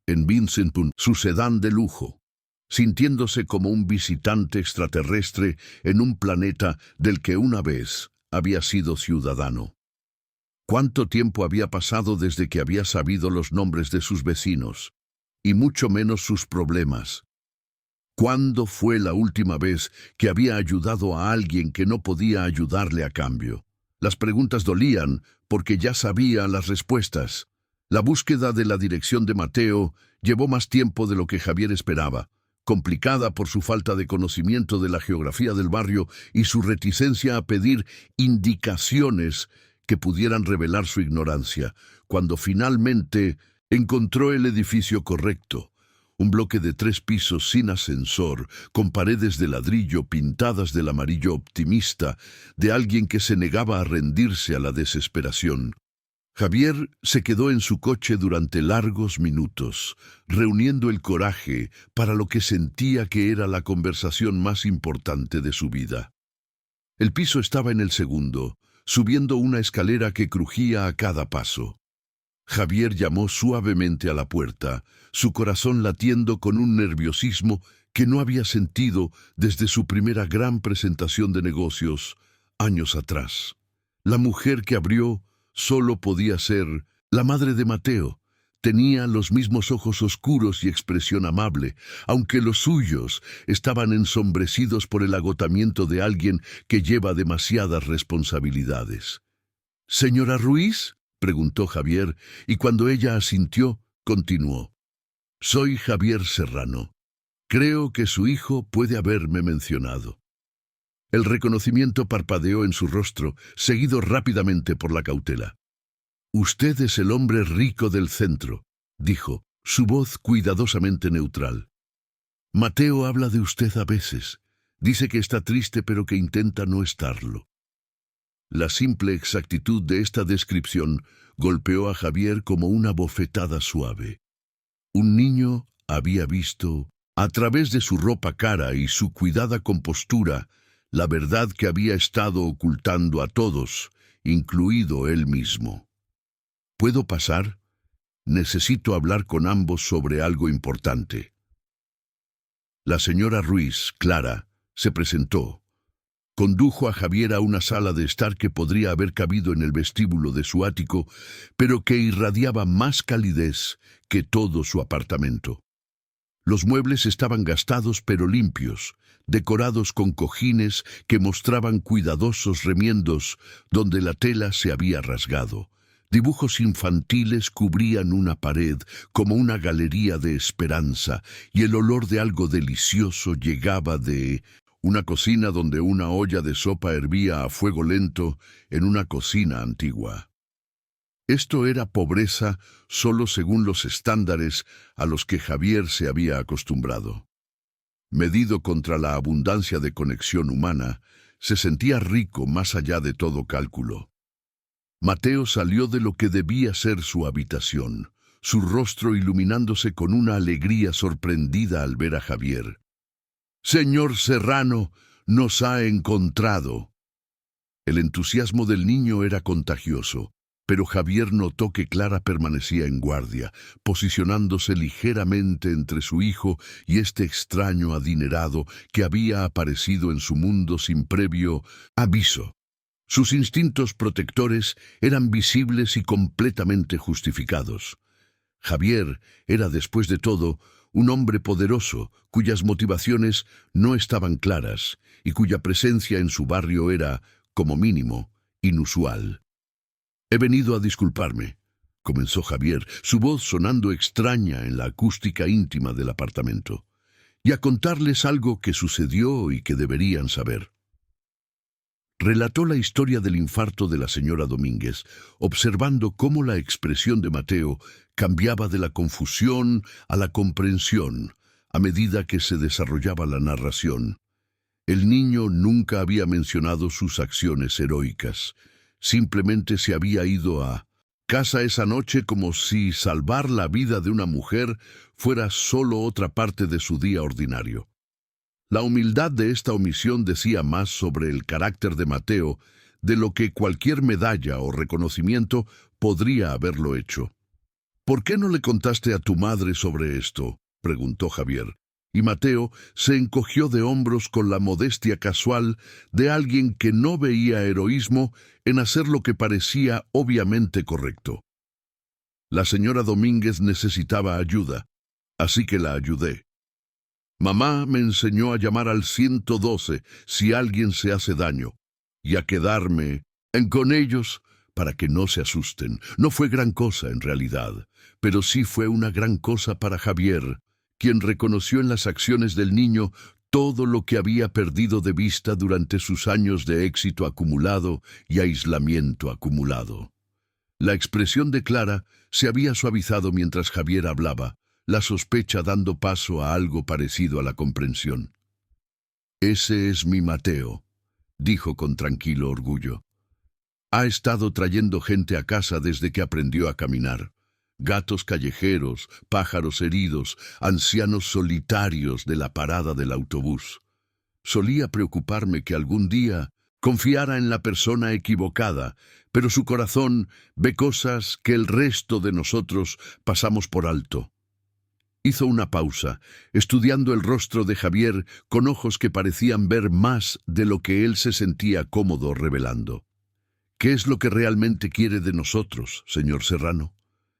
en Vincentpun, su sedán de lujo, sintiéndose como un visitante extraterrestre en un planeta del que una vez había sido ciudadano. ¿Cuánto tiempo había pasado desde que había sabido los nombres de sus vecinos? Y mucho menos sus problemas. ¿Cuándo fue la última vez que había ayudado a alguien que no podía ayudarle a cambio? Las preguntas dolían porque ya sabía las respuestas. La búsqueda de la dirección de Mateo llevó más tiempo de lo que Javier esperaba, complicada por su falta de conocimiento de la geografía del barrio y su reticencia a pedir indicaciones que pudieran revelar su ignorancia. Cuando finalmente encontró el edificio correcto, un bloque de 3 pisos sin ascensor, con paredes de ladrillo pintadas del amarillo optimista de alguien que se negaba a rendirse a la desesperación. Javier se quedó en su coche durante largos minutos, reuniendo el coraje para lo que sentía que era la conversación más importante de su vida. El piso estaba en el segundo, subiendo una escalera que crujía a cada paso. Javier llamó suavemente a la puerta, su corazón latiendo con un nerviosismo que no había sentido desde su primera gran presentación de negocios, años atrás. La mujer que abrió solo podía ser la madre de Mateo. Tenía los mismos ojos oscuros y expresión amable, aunque los suyos estaban ensombrecidos por el agotamiento de alguien que lleva demasiadas responsabilidades. «¿Señora Ruiz?», preguntó Javier, y cuando ella asintió, continuó. «Soy Javier Serrano. Creo que su hijo puede haberme mencionado». El reconocimiento parpadeó en su rostro, seguido rápidamente por la cautela. «Usted es el hombre rico del centro», dijo, su voz cuidadosamente neutral. «Mateo habla de usted a veces. Dice que está triste pero que intenta no estarlo». La simple exactitud de esta descripción golpeó a Javier como una bofetada suave. Un niño había visto, a través de su ropa cara y su cuidada compostura, la verdad que había estado ocultando a todos, incluido él mismo. «¿Puedo pasar? Necesito hablar con ambos sobre algo importante». La señora Ruiz, Clara, se presentó. Condujo a Javier a una sala de estar que podría haber cabido en el vestíbulo de su ático, pero que irradiaba más calidez que todo su apartamento. Los muebles estaban gastados pero limpios, decorados con cojines que mostraban cuidadosos remiendos donde la tela se había rasgado. Dibujos infantiles cubrían una pared como una galería de esperanza, y el olor de algo delicioso llegaba de una cocina donde una olla de sopa hervía a fuego lento en una cocina antigua. Esto era pobreza solo según los estándares a los que Javier se había acostumbrado. Medido contra la abundancia de conexión humana, se sentía rico más allá de todo cálculo. Mateo salió de lo que debía ser su habitación, su rostro iluminándose con una alegría sorprendida al ver a Javier. «Señor Serrano, nos ha encontrado». El entusiasmo del niño era contagioso, pero Javier notó que Clara permanecía en guardia, posicionándose ligeramente entre su hijo y este extraño adinerado que había aparecido en su mundo sin previo aviso. Sus instintos protectores eran visibles y completamente justificados. Javier era, después de todo, un hombre poderoso, cuyas motivaciones no estaban claras y cuya presencia en su barrio era, como mínimo, inusual. «He venido a disculparme», comenzó Javier, su voz sonando extraña en la acústica íntima del apartamento, «y a contarles algo que sucedió y que deberían saber». Relató la historia del infarto de la señora Domínguez, observando cómo la expresión de Mateo cambiaba de la confusión a la comprensión a medida que se desarrollaba la narración. El niño nunca había mencionado sus acciones heroicas. Simplemente se había ido a casa esa noche como si salvar la vida de una mujer fuera solo otra parte de su día ordinario. La humildad de esta omisión decía más sobre el carácter de Mateo de lo que cualquier medalla o reconocimiento podría haberlo hecho. «¿Por qué no le contaste a tu madre sobre esto?», preguntó Javier. y Mateo se encogió de hombros con la modestia casual de alguien que no veía heroísmo en hacer lo que parecía obviamente correcto. La señora Domínguez necesitaba ayuda, así que la ayudé. Mamá me enseñó a llamar al 112 si alguien se hace daño, y a quedarme con ellos para que no se asusten. No fue gran cosa en realidad, pero sí fue una gran cosa para Javier, quien reconoció en las acciones del niño todo lo que había perdido de vista durante sus años de éxito acumulado y aislamiento acumulado. La expresión de Clara se había suavizado mientras Javier hablaba, la sospecha dando paso a algo parecido a la comprensión. «Ese es mi Mateo», dijo con tranquilo orgullo. «Ha estado trayendo gente a casa desde que aprendió a caminar. Gatos callejeros, pájaros heridos, ancianos solitarios de la parada del autobús. Solía preocuparme que algún día confiara en la persona equivocada, pero su corazón ve cosas que el resto de nosotros pasamos por alto». Hizo una pausa, estudiando el rostro de Javier con ojos que parecían ver más de lo que él se sentía cómodo revelando. «¿Qué es lo que realmente quiere de nosotros, señor Serrano?».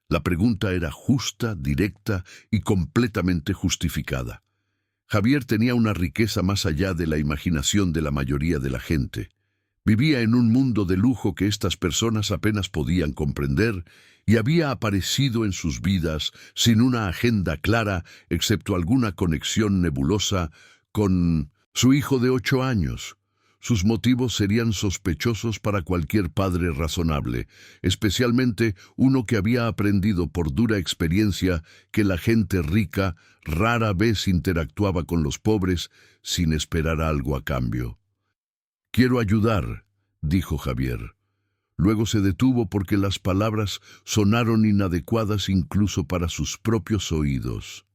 La pregunta era justa, directa y completamente justificada. Javier tenía una riqueza más allá de la imaginación de la mayoría de la gente. Vivía en un mundo de lujo que estas personas apenas podían comprender y había aparecido en sus vidas sin una agenda clara, excepto alguna conexión nebulosa con su hijo de 8 años. Sus motivos serían sospechosos para cualquier padre razonable, especialmente uno que había aprendido por dura experiencia que la gente rica rara vez interactuaba con los pobres sin esperar algo a cambio. «Quiero ayudar», dijo Javier. Luego se detuvo porque las palabras sonaron inadecuadas incluso para sus propios oídos.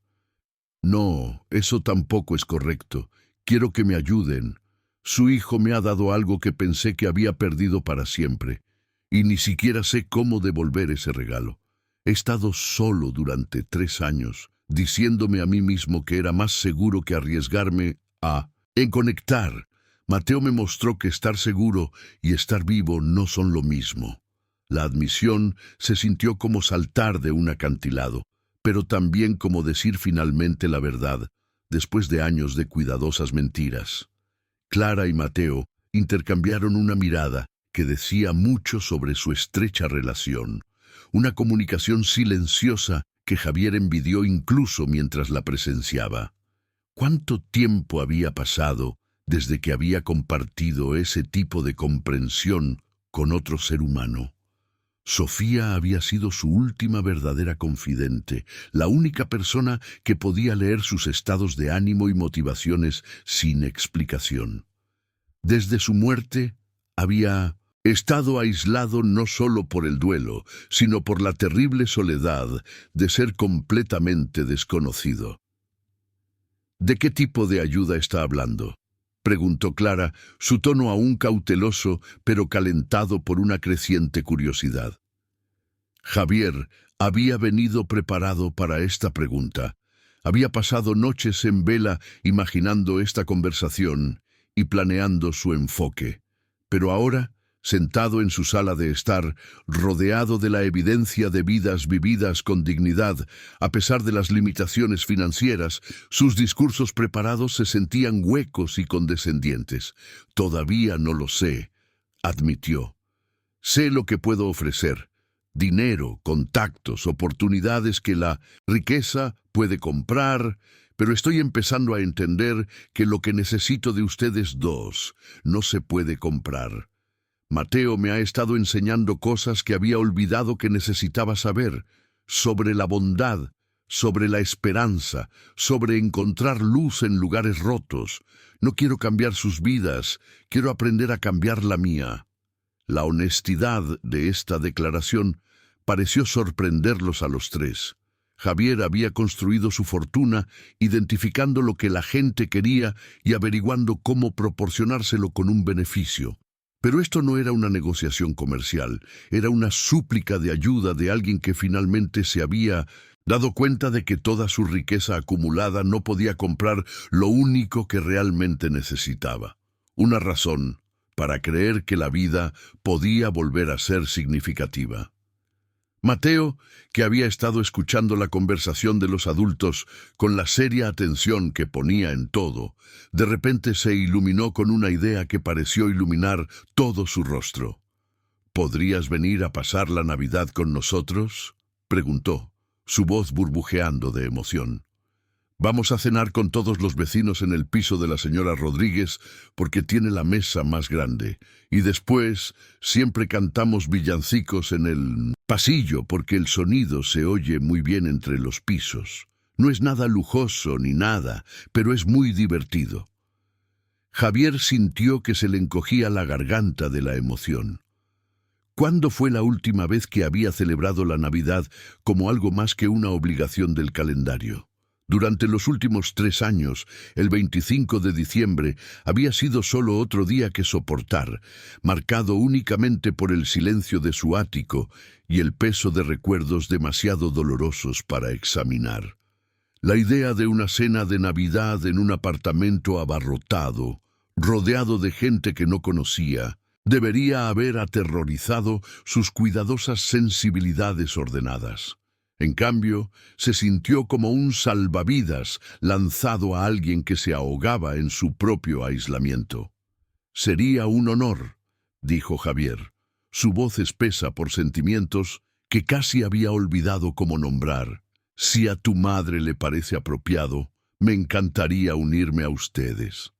«No, eso tampoco es correcto. Quiero que me ayuden. Su hijo me ha dado algo que pensé que había perdido para siempre, y ni siquiera sé cómo devolver ese regalo. He estado solo durante 3 años, diciéndome a mí mismo que era más seguro que arriesgarme en conectar. Mateo me mostró que estar seguro y estar vivo no son lo mismo». La admisión se sintió como saltar de un acantilado, pero también como decir finalmente la verdad, después de años de cuidadosas mentiras. Clara y Mateo intercambiaron una mirada que decía mucho sobre su estrecha relación, una comunicación silenciosa que Javier envidió incluso mientras la presenciaba. ¿Cuánto tiempo había pasado desde que había compartido ese tipo de comprensión con otro ser humano? Sofía había sido su última verdadera confidente, la única persona que podía leer sus estados de ánimo y motivaciones sin explicación. Desde su muerte había estado aislado no solo por el duelo, sino por la terrible soledad de ser completamente desconocido. «¿De qué tipo de ayuda está hablando?», preguntó Clara, su tono aún cauteloso, pero calentado por una creciente curiosidad. Javier había venido preparado para esta pregunta. Había pasado noches en vela imaginando esta conversación y planeando su enfoque. Pero ahora, sentado en su sala de estar, rodeado de la evidencia de vidas vividas con dignidad, a pesar de las limitaciones financieras, sus discursos preparados se sentían huecos y condescendientes. «Todavía no lo sé», admitió. «Sé lo que puedo ofrecer. Dinero, contactos, oportunidades que la riqueza puede comprar, pero estoy empezando a entender que lo que necesito de ustedes dos no se puede comprar. Mateo me ha estado enseñando cosas que había olvidado que necesitaba saber, sobre la bondad, sobre la esperanza, sobre encontrar luz en lugares rotos. No quiero cambiar sus vidas, quiero aprender a cambiar la mía». La honestidad de esta declaración pareció sorprenderlos a los tres. Javier había construido su fortuna identificando lo que la gente quería y averiguando cómo proporcionárselo con un beneficio. Pero esto no era una negociación comercial, era una súplica de ayuda de alguien que finalmente se había dado cuenta de que toda su riqueza acumulada no podía comprar lo único que realmente necesitaba, una razón para creer que la vida podía volver a ser significativa. Mateo, que había estado escuchando la conversación de los adultos con la seria atención que ponía en todo, de repente se iluminó con una idea que pareció iluminar todo su rostro. ¿Podrías venir a pasar la Navidad con nosotros?, preguntó, su voz burbujeando de emoción. Vamos a cenar con todos los vecinos en el piso de la señora Rodríguez porque tiene la mesa más grande. Y después siempre cantamos villancicos en el pasillo porque el sonido se oye muy bien entre los pisos. No es nada lujoso ni nada, pero es muy divertido. Javier sintió que se le encogía la garganta de la emoción. ¿Cuándo fue la última vez que había celebrado la Navidad como algo más que una obligación del calendario? Durante los últimos 3 años, el 25 de diciembre había sido solo otro día que soportar, marcado únicamente por el silencio de su ático y el peso de recuerdos demasiado dolorosos para examinar. La idea de una cena de Navidad en un apartamento abarrotado, rodeado de gente que no conocía, debería haber aterrorizado sus cuidadosas sensibilidades ordenadas. En cambio, se sintió como un salvavidas lanzado a alguien que se ahogaba en su propio aislamiento. «Sería un honor», dijo Javier, su voz espesa por sentimientos que casi había olvidado cómo nombrar. «Si a tu madre le parece apropiado, me encantaría unirme a ustedes».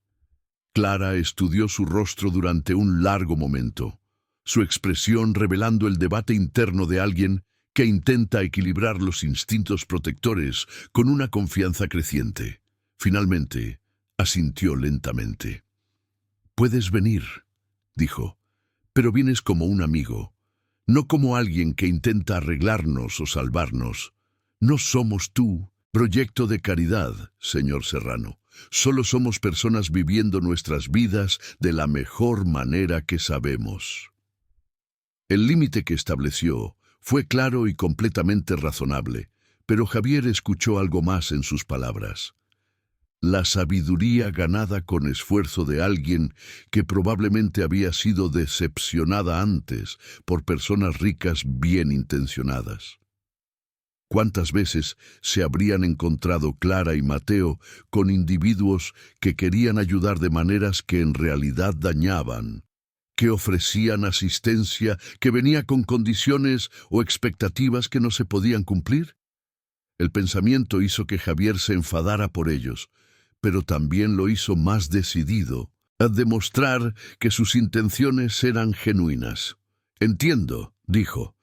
Clara estudió su rostro durante un largo momento, su expresión revelando el debate interno de alguien que intenta equilibrar los instintos protectores con una confianza creciente. Finalmente, asintió lentamente. «Puedes venir», dijo, «pero vienes como un amigo, no como alguien que intenta arreglarnos o salvarnos. No somos tú, proyecto de caridad, señor Serrano. Solo somos personas viviendo nuestras vidas de la mejor manera que sabemos». El límite que estableció fue claro y completamente razonable, pero Javier escuchó algo más en sus palabras. La sabiduría ganada con esfuerzo de alguien que probablemente había sido decepcionada antes por personas ricas bien intencionadas. ¿Cuántas veces se habrían encontrado Clara y Mateo con individuos que querían ayudar de maneras que en realidad dañaban, que ofrecían asistencia que venía con condiciones o expectativas que no se podían cumplir? El pensamiento hizo que Javier se enfadara por ellos, pero también lo hizo más decidido a demostrar que sus intenciones eran genuinas. «Entiendo», dijo,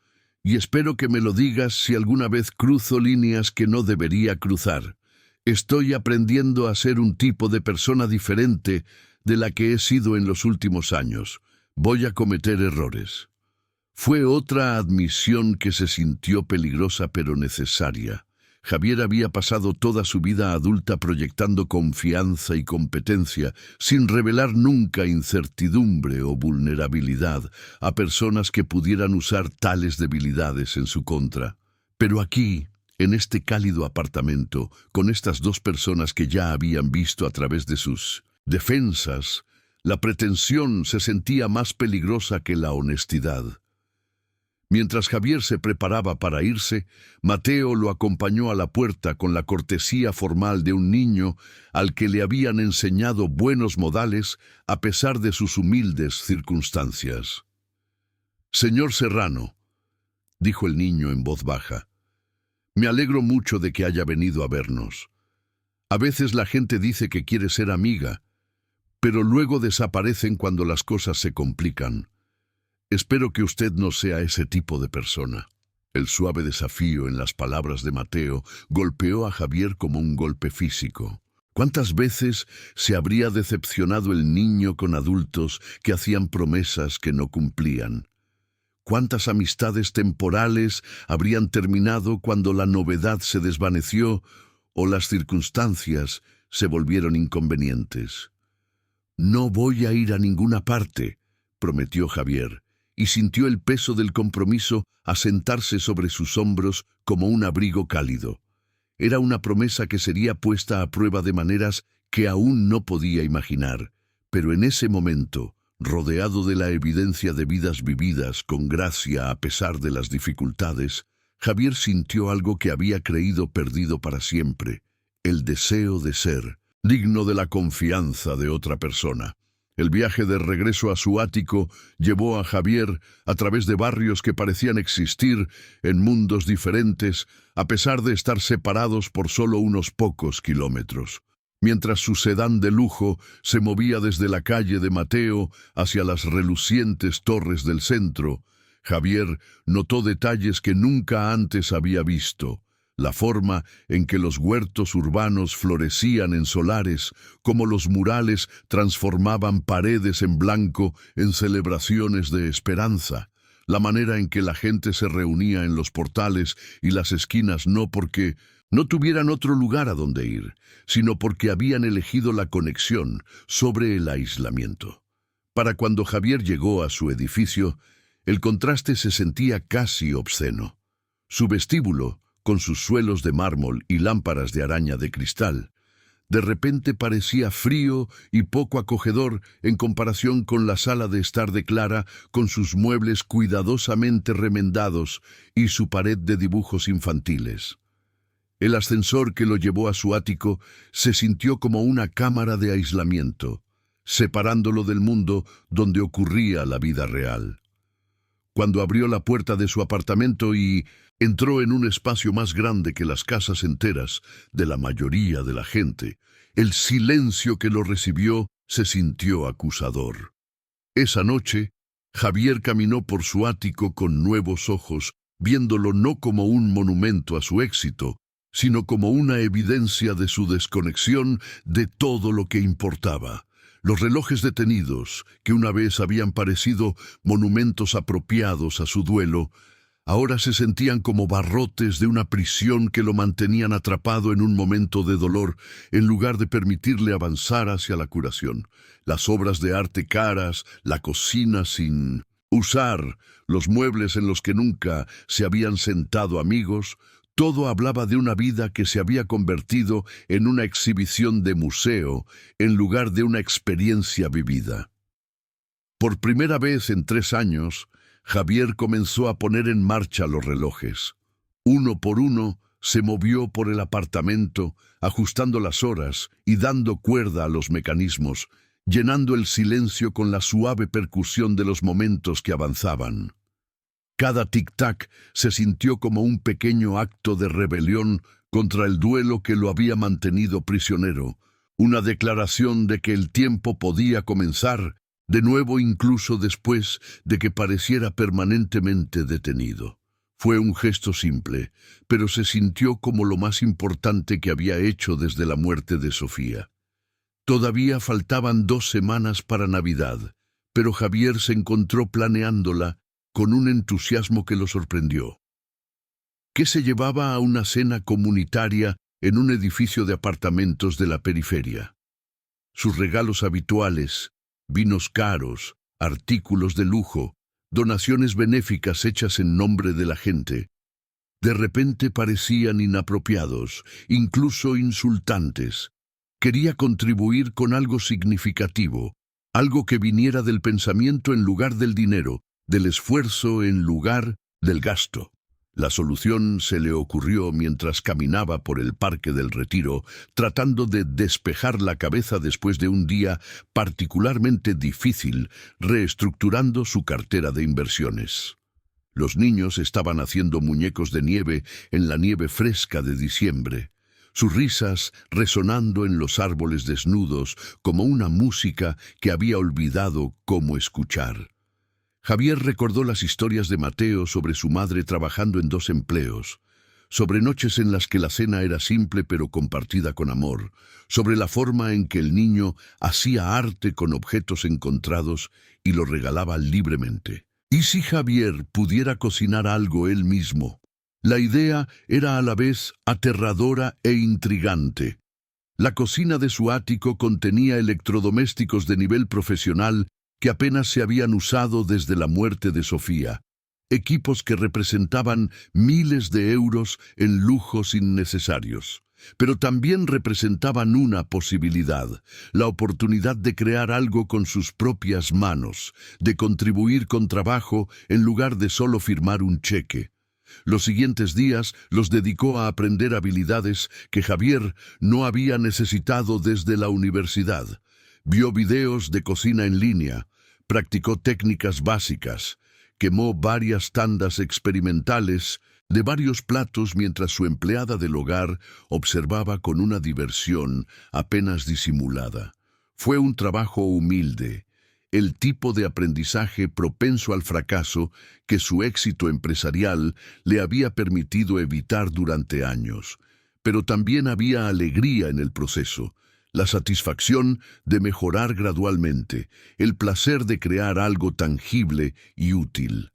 «y espero que me lo digas si alguna vez cruzo líneas que no debería cruzar. Estoy aprendiendo a ser un tipo de persona diferente de la que he sido en los últimos años. Voy a cometer errores». Fue otra admisión que se sintió peligrosa pero necesaria. Javier había pasado toda su vida adulta proyectando confianza y competencia, sin revelar nunca incertidumbre o vulnerabilidad a personas que pudieran usar tales debilidades en su contra. Pero aquí, en este cálido apartamento, con estas dos personas que ya habían visto a través de sus defensas, la pretensión se sentía más peligrosa que la honestidad. Mientras Javier se preparaba para irse, Mateo lo acompañó a la puerta con la cortesía formal de un niño al que le habían enseñado buenos modales a pesar de sus humildes circunstancias. «Señor Serrano», dijo el niño en voz baja, «me alegro mucho de que haya venido a vernos. A veces la gente dice que quiere ser amiga, pero luego desaparecen cuando las cosas se complican. Espero que usted no sea ese tipo de persona». El suave desafío en las palabras de Mateo golpeó a Javier como un golpe físico. ¿Cuántas veces se habría decepcionado el niño con adultos que hacían promesas que no cumplían? ¿Cuántas amistades temporales habrían terminado cuando la novedad se desvaneció o las circunstancias se volvieron inconvenientes? «No voy a ir a ninguna parte», prometió Javier, y sintió el peso del compromiso asentarse sobre sus hombros como un abrigo cálido. Era una promesa que sería puesta a prueba de maneras que aún no podía imaginar, pero en ese momento, rodeado de la evidencia de vidas vividas con gracia a pesar de las dificultades, Javier sintió algo que había creído perdido para siempre: el deseo de ser digno de la confianza de otra persona. El viaje de regreso a su ático llevó a Javier a través de barrios que parecían existir en mundos diferentes, a pesar de estar separados por solo unos pocos kilómetros. Mientras su sedán de lujo se movía desde la calle de Mateo hacia las relucientes torres del centro, Javier notó detalles que nunca antes había visto: la forma en que los huertos urbanos florecían en solares, cómo los murales transformaban paredes en blanco en celebraciones de esperanza, la manera en que la gente se reunía en los portales y las esquinas no porque no tuvieran otro lugar a donde ir, sino porque habían elegido la conexión sobre el aislamiento. Para cuando Javier llegó a su edificio, el contraste se sentía casi obsceno. Su vestíbulo, con sus suelos de mármol y lámparas de araña de cristal, de repente parecía frío y poco acogedor en comparación con la sala de estar de Clara, con sus muebles cuidadosamente remendados y su pared de dibujos infantiles. El ascensor que lo llevó a su ático se sintió como una cámara de aislamiento, separándolo del mundo donde ocurría la vida real. Cuando abrió la puerta de su apartamento y entró en un espacio más grande que las casas enteras de la mayoría de la gente, el silencio que lo recibió se sintió acusador. Esa noche, Javier caminó por su ático con nuevos ojos, viéndolo no como un monumento a su éxito, sino como una evidencia de su desconexión de todo lo que importaba. Los relojes detenidos, que una vez habían parecido monumentos apropiados a su duelo, ahora se sentían como barrotes de una prisión que lo mantenían atrapado en un momento de dolor, en lugar de permitirle avanzar hacia la curación. Las obras de arte caras, la cocina sin usar, los muebles en los que nunca se habían sentado amigos, todo hablaba de una vida que se había convertido en una exhibición de museo en lugar de una experiencia vivida. Por primera vez en 3 años, Javier comenzó a poner en marcha los relojes. Uno por uno se movió por el apartamento, ajustando las horas y dando cuerda a los mecanismos, llenando el silencio con la suave percusión de los momentos que avanzaban. Cada tic-tac se sintió como un pequeño acto de rebelión contra el duelo que lo había mantenido prisionero, una declaración de que el tiempo podía comenzar de nuevo incluso después de que pareciera permanentemente detenido. Fue un gesto simple, pero se sintió como lo más importante que había hecho desde la muerte de Sofía. Todavía faltaban 2 semanas para Navidad, pero Javier se encontró planeándola con un entusiasmo que lo sorprendió. ¿Qué se llevaba a una cena comunitaria en un edificio de apartamentos de la periferia? Sus regalos habituales, vinos caros, artículos de lujo, donaciones benéficas hechas en nombre de la gente, de repente parecían inapropiados, incluso insultantes. Quería contribuir con algo significativo, algo que viniera del pensamiento en lugar del dinero, del esfuerzo en lugar del gasto. La solución se le ocurrió mientras caminaba por el Parque del Retiro, tratando de despejar la cabeza después de un día particularmente difícil, reestructurando su cartera de inversiones. Los niños estaban haciendo muñecos de nieve en la nieve fresca de diciembre, sus risas resonando en los árboles desnudos como una música que había olvidado cómo escuchar. Javier recordó las historias de Mateo sobre su madre trabajando en 2 empleos, sobre noches en las que la cena era simple pero compartida con amor, sobre la forma en que el niño hacía arte con objetos encontrados y lo regalaba libremente. ¿Y si Javier pudiera cocinar algo él mismo? La idea era a la vez aterradora e intrigante. La cocina de su ático contenía electrodomésticos de nivel profesional que apenas se habían usado desde la muerte de Sofía, equipos que representaban miles de euros en lujos innecesarios. Pero también representaban una posibilidad, la oportunidad de crear algo con sus propias manos, de contribuir con trabajo en lugar de solo firmar un cheque. Los siguientes días los dedicó a aprender habilidades que Javier no había necesitado desde la universidad. Vio videos de cocina en línea, practicó técnicas básicas, quemó varias tandas experimentales de varios platos mientras su empleada del hogar observaba con una diversión apenas disimulada. Fue un trabajo humilde, el tipo de aprendizaje propenso al fracaso que su éxito empresarial le había permitido evitar durante años. Pero también había alegría en el proceso, la satisfacción de mejorar gradualmente, el placer de crear algo tangible y útil.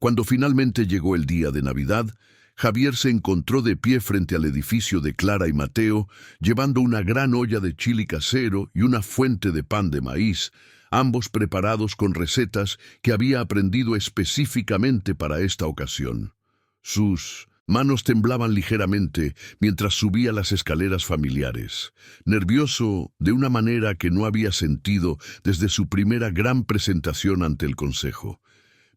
Cuando finalmente llegó el día de Navidad, Javier se encontró de pie frente al edificio de Clara y Mateo, llevando una gran olla de chili casero y una fuente de pan de maíz, ambos preparados con recetas que había aprendido específicamente para esta ocasión. Sus manos temblaban ligeramente mientras subía las escaleras familiares, nervioso de una manera que no había sentido desde su primera gran presentación ante el consejo.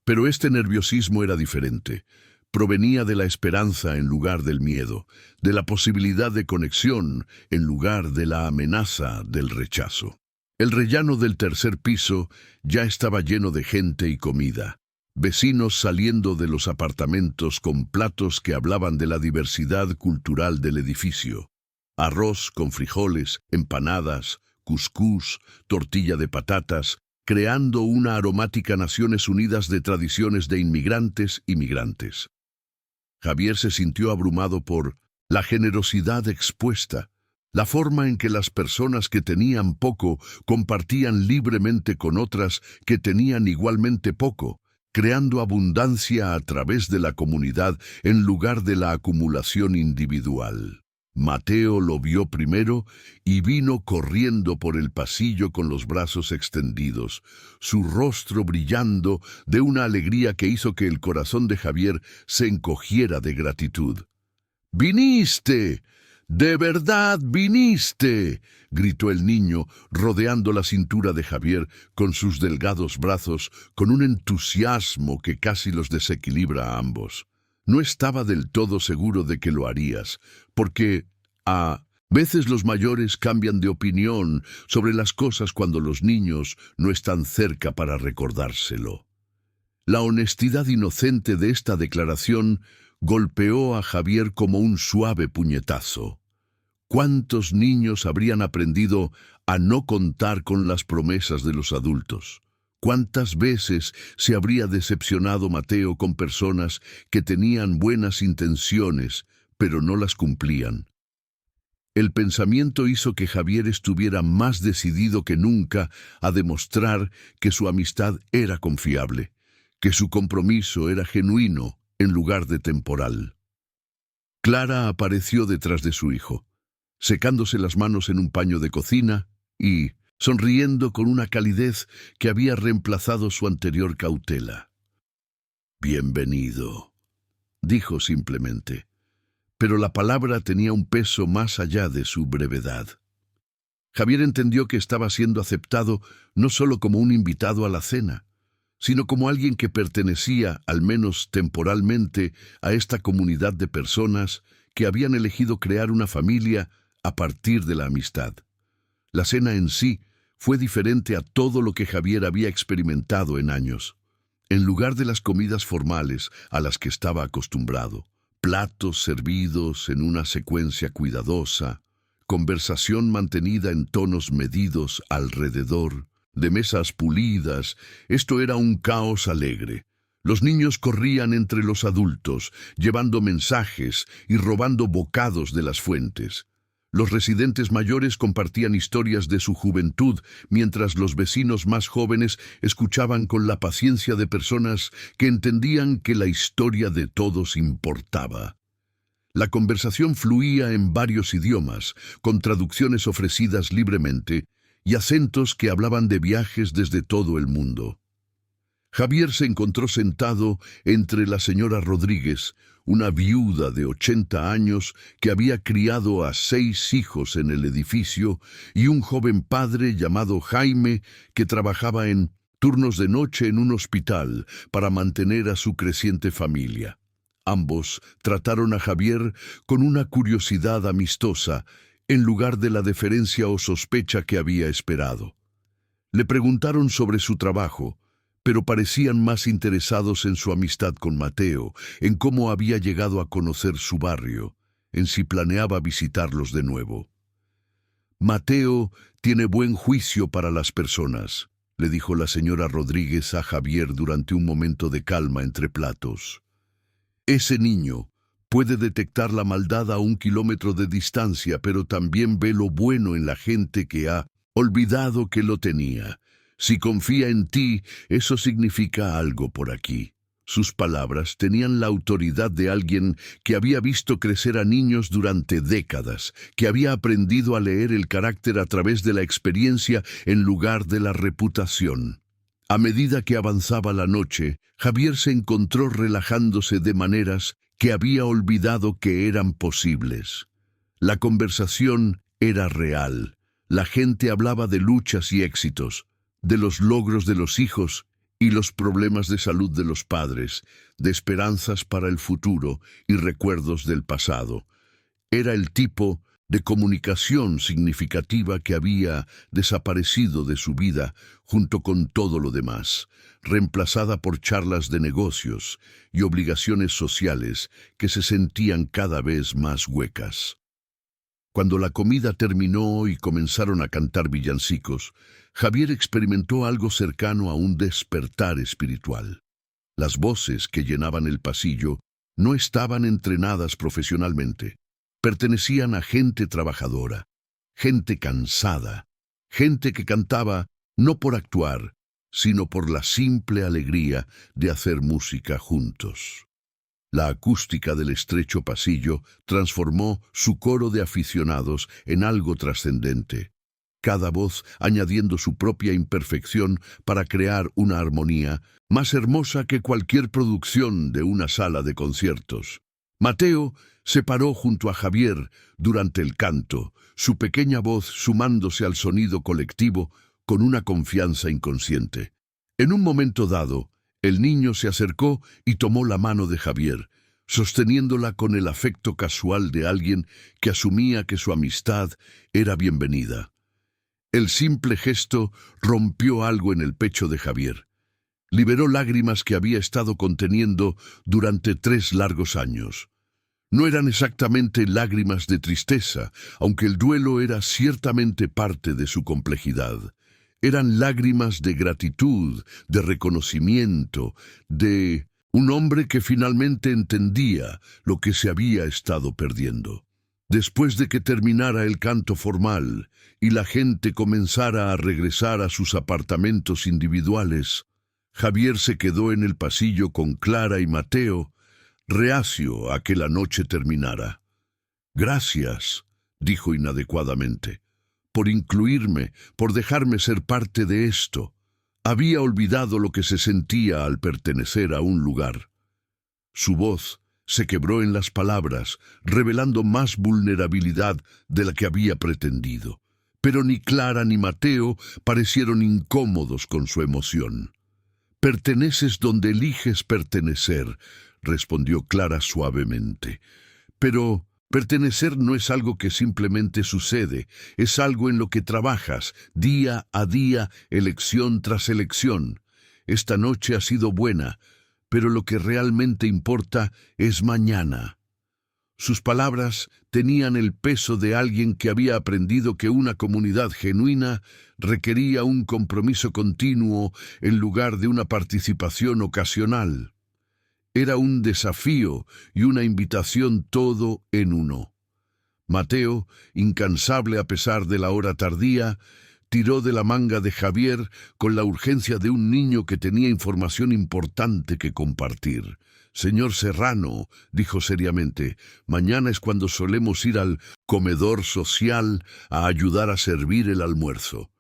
Pero este nerviosismo era diferente. Provenía de la esperanza en lugar del miedo, de la posibilidad de conexión en lugar de la amenaza del rechazo. El rellano del tercer piso ya estaba lleno de gente y comida. Vecinos saliendo de los apartamentos con platos que hablaban de la diversidad cultural del edificio. Arroz con frijoles, empanadas, cuscús, tortilla de patatas, creando una aromática Naciones Unidas de tradiciones de inmigrantes y migrantes. Javier se sintió abrumado por la generosidad expuesta, la forma en que las personas que tenían poco compartían libremente con otras que tenían igualmente poco, creando abundancia a través de la comunidad en lugar de la acumulación individual. Mateo lo vio primero y vino corriendo por el pasillo con los brazos extendidos, su rostro brillando de una alegría que hizo que el corazón de Javier se encogiera de gratitud. ¡Viniste! ¡De verdad viniste!, gritó el niño, rodeando la cintura de Javier con sus delgados brazos, con un entusiasmo que casi los desequilibra a ambos. No estaba del todo seguro de que lo harías, porque a veces los mayores cambian de opinión sobre las cosas cuando los niños no están cerca para recordárselo. La honestidad inocente de esta declaración golpeó a Javier como un suave puñetazo. ¿Cuántos niños habrían aprendido a no contar con las promesas de los adultos? ¿Cuántas veces se habría decepcionado Mateo con personas que tenían buenas intenciones, pero no las cumplían? El pensamiento hizo que Javier estuviera más decidido que nunca a demostrar que su amistad era confiable, que su compromiso era genuino en lugar de temporal. Clara apareció detrás de su hijo, secándose las manos en un paño de cocina y sonriendo con una calidez que había reemplazado su anterior cautela. «Bienvenido», dijo simplemente, pero la palabra tenía un peso más allá de su brevedad. Javier entendió que estaba siendo aceptado no solo como un invitado a la cena, sino como alguien que pertenecía, al menos temporalmente, a esta comunidad de personas que habían elegido crear una familia a partir de la amistad. La cena en sí fue diferente a todo lo que Javier había experimentado en años. En lugar de las comidas formales a las que estaba acostumbrado, platos servidos en una secuencia cuidadosa, conversación mantenida en tonos medidos alrededor, de mesas pulidas, esto era un caos alegre. Los niños corrían entre los adultos, llevando mensajes y robando bocados de las fuentes. Los residentes mayores compartían historias de su juventud, mientras los vecinos más jóvenes escuchaban con la paciencia de personas que entendían que la historia de todos importaba. La conversación fluía en varios idiomas, con traducciones ofrecidas libremente, y acentos que hablaban de viajes desde todo el mundo. Javier se encontró sentado entre la señora Rodríguez, una viuda de 80 años que había criado a 6 hijos en el edificio, y un joven padre llamado Jaime que trabajaba en turnos de noche en un hospital para mantener a su creciente familia. Ambos trataron a Javier con una curiosidad amistosa, en lugar de la deferencia o sospecha que había esperado. Le preguntaron sobre su trabajo, pero parecían más interesados en su amistad con Mateo, en cómo había llegado a conocer su barrio, en si planeaba visitarlos de nuevo. Mateo tiene buen juicio para las personas, le dijo la señora Rodríguez a Javier durante un momento de calma entre platos. Ese niño puede detectar la maldad a 1 kilómetro de distancia, pero también ve lo bueno en la gente que ha olvidado que lo tenía. Si confía en ti, eso significa algo por aquí. Sus palabras tenían la autoridad de alguien que había visto crecer a niños durante décadas, que había aprendido a leer el carácter a través de la experiencia en lugar de la reputación. A medida que avanzaba la noche, Javier se encontró relajándose de maneras que había olvidado que eran posibles. La conversación era real. La gente hablaba de luchas y éxitos, de los logros de los hijos y los problemas de salud de los padres, de esperanzas para el futuro y recuerdos del pasado. Era el tipo de comunicación significativa que había desaparecido de su vida junto con todo lo demás, reemplazada por charlas de negocios y obligaciones sociales que se sentían cada vez más huecas. Cuando la comida terminó y comenzaron a cantar villancicos, Javier experimentó algo cercano a un despertar espiritual. Las voces que llenaban el pasillo no estaban entrenadas profesionalmente. Pertenecían a gente trabajadora, gente cansada, gente que cantaba no por actuar, sino por la simple alegría de hacer música juntos. La acústica del estrecho pasillo transformó su coro de aficionados en algo trascendente, cada voz añadiendo su propia imperfección para crear una armonía más hermosa que cualquier producción de una sala de conciertos. Mateo se paró junto a Javier durante el canto, su pequeña voz sumándose al sonido colectivo con una confianza inconsciente. En un momento dado, el niño se acercó y tomó la mano de Javier, sosteniéndola con el afecto casual de alguien que asumía que su amistad era bienvenida. El simple gesto rompió algo en el pecho de Javier. Liberó lágrimas que había estado conteniendo durante 3 largos años. No eran exactamente lágrimas de tristeza, aunque el duelo era ciertamente parte de su complejidad. Eran lágrimas de gratitud, de reconocimiento, de un hombre que finalmente entendía lo que se había estado perdiendo. Después de que terminara el canto formal y la gente comenzara a regresar a sus apartamentos individuales, Javier se quedó en el pasillo con Clara y Mateo, reacio a que la noche terminara. «Gracias», dijo inadecuadamente, «por incluirme, por dejarme ser parte de esto». Había olvidado lo que se sentía al pertenecer a un lugar. Su voz se quebró en las palabras, revelando más vulnerabilidad de la que había pretendido. Pero ni Clara ni Mateo parecieron incómodos con su emoción. «Perteneces donde eliges pertenecer», respondió Clara suavemente. «Pero pertenecer no es algo que simplemente sucede, es algo en lo que trabajas, día a día, elección tras elección. Esta noche ha sido buena, pero lo que realmente importa es mañana». Sus palabras tenían el peso de alguien que había aprendido que una comunidad genuina requería un compromiso continuo en lugar de una participación ocasional. Era un desafío y una invitación todo en uno. Mateo, incansable a pesar de la hora tardía, tiró de la manga de Javier con la urgencia de un niño que tenía información importante que compartir. «Señor Serrano», dijo seriamente, «mañana es cuando solemos ir al comedor social a ayudar a servir el almuerzo.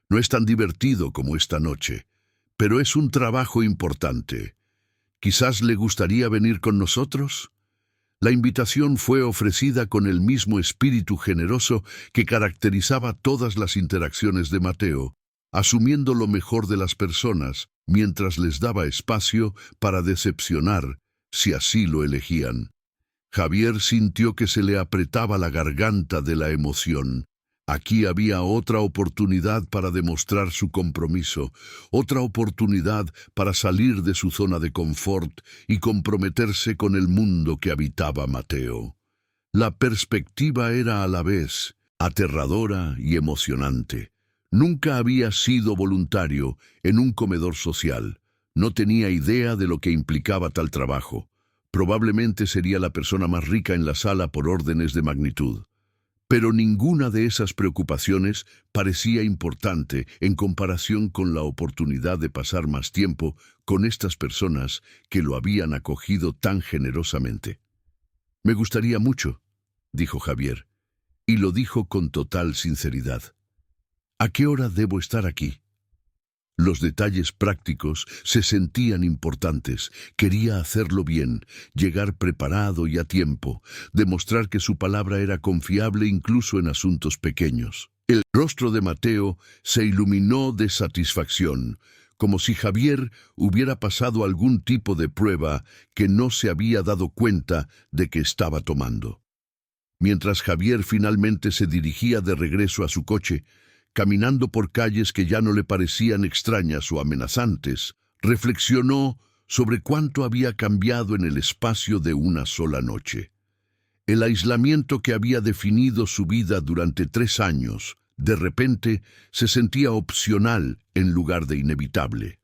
No es tan divertido como esta noche, pero es un trabajo importante. ¿Quizás le gustaría venir con nosotros? La invitación fue ofrecida con el mismo espíritu generoso que caracterizaba todas las interacciones de Mateo, asumiendo lo mejor de las personas, mientras les daba espacio para decepcionar, si así lo elegían. Javier sintió que se le apretaba la garganta de la emoción. Aquí había otra oportunidad para demostrar su compromiso, otra oportunidad para salir de su zona de confort y comprometerse con el mundo que habitaba Mateo. La perspectiva era a la vez aterradora y emocionante. Nunca había sido voluntario en un comedor social. No tenía idea de lo que implicaba tal trabajo. Probablemente sería la persona más rica en la sala por órdenes de magnitud. Pero ninguna de esas preocupaciones parecía importante en comparación con la oportunidad de pasar más tiempo con estas personas que lo habían acogido tan generosamente. «Me gustaría mucho», dijo Javier, y lo dijo con total sinceridad. «¿A qué hora debo estar aquí?» Los detalles prácticos se sentían importantes. Quería hacerlo bien, llegar preparado y a tiempo, demostrar que su palabra era confiable incluso en asuntos pequeños. El rostro de Mateo se iluminó de satisfacción, como si Javier hubiera pasado algún tipo de prueba que no se había dado cuenta de que estaba tomando. Mientras Javier finalmente se dirigía de regreso a su coche, caminando por calles que ya no le parecían extrañas o amenazantes, reflexionó sobre cuánto había cambiado en el espacio de una sola noche. El aislamiento que había definido su vida durante 3 años, de repente, se sentía opcional en lugar de inevitable.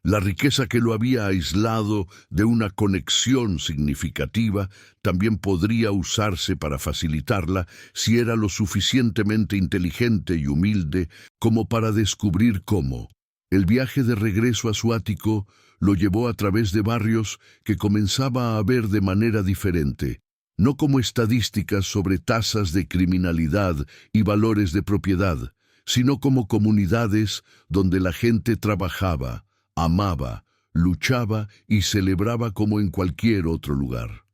La riqueza que lo había aislado de una conexión significativa también podría usarse para facilitarla si era lo suficientemente inteligente y humilde como para descubrir cómo. El viaje de regreso a su ático lo llevó a través de barrios que comenzaba a ver de manera diferente, no como estadísticas sobre tasas de criminalidad y valores de propiedad, sino como comunidades donde la gente trabajaba, amaba, luchaba y celebraba como en cualquier otro lugar.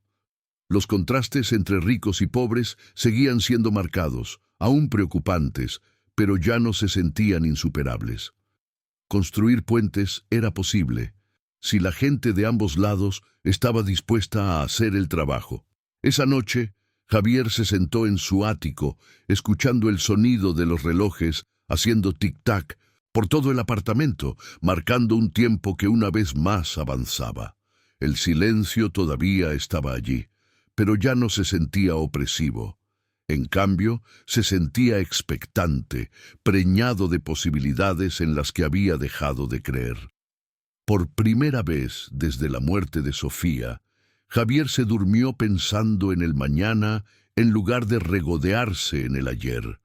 Los contrastes entre ricos y pobres seguían siendo marcados, aún preocupantes, pero ya no se sentían insuperables. Construir puentes era posible, si la gente de ambos lados estaba dispuesta a hacer el trabajo. Esa noche, Javier se sentó en su ático, escuchando el sonido de los relojes haciendo tic-tac por todo el apartamento, marcando un tiempo que una vez más avanzaba. El silencio todavía estaba allí, pero ya no se sentía opresivo. En cambio, se sentía expectante, preñado de posibilidades en las que había dejado de creer. Por primera vez desde la muerte de Sofía, Javier se durmió pensando en el mañana en lugar de regodearse en el ayer.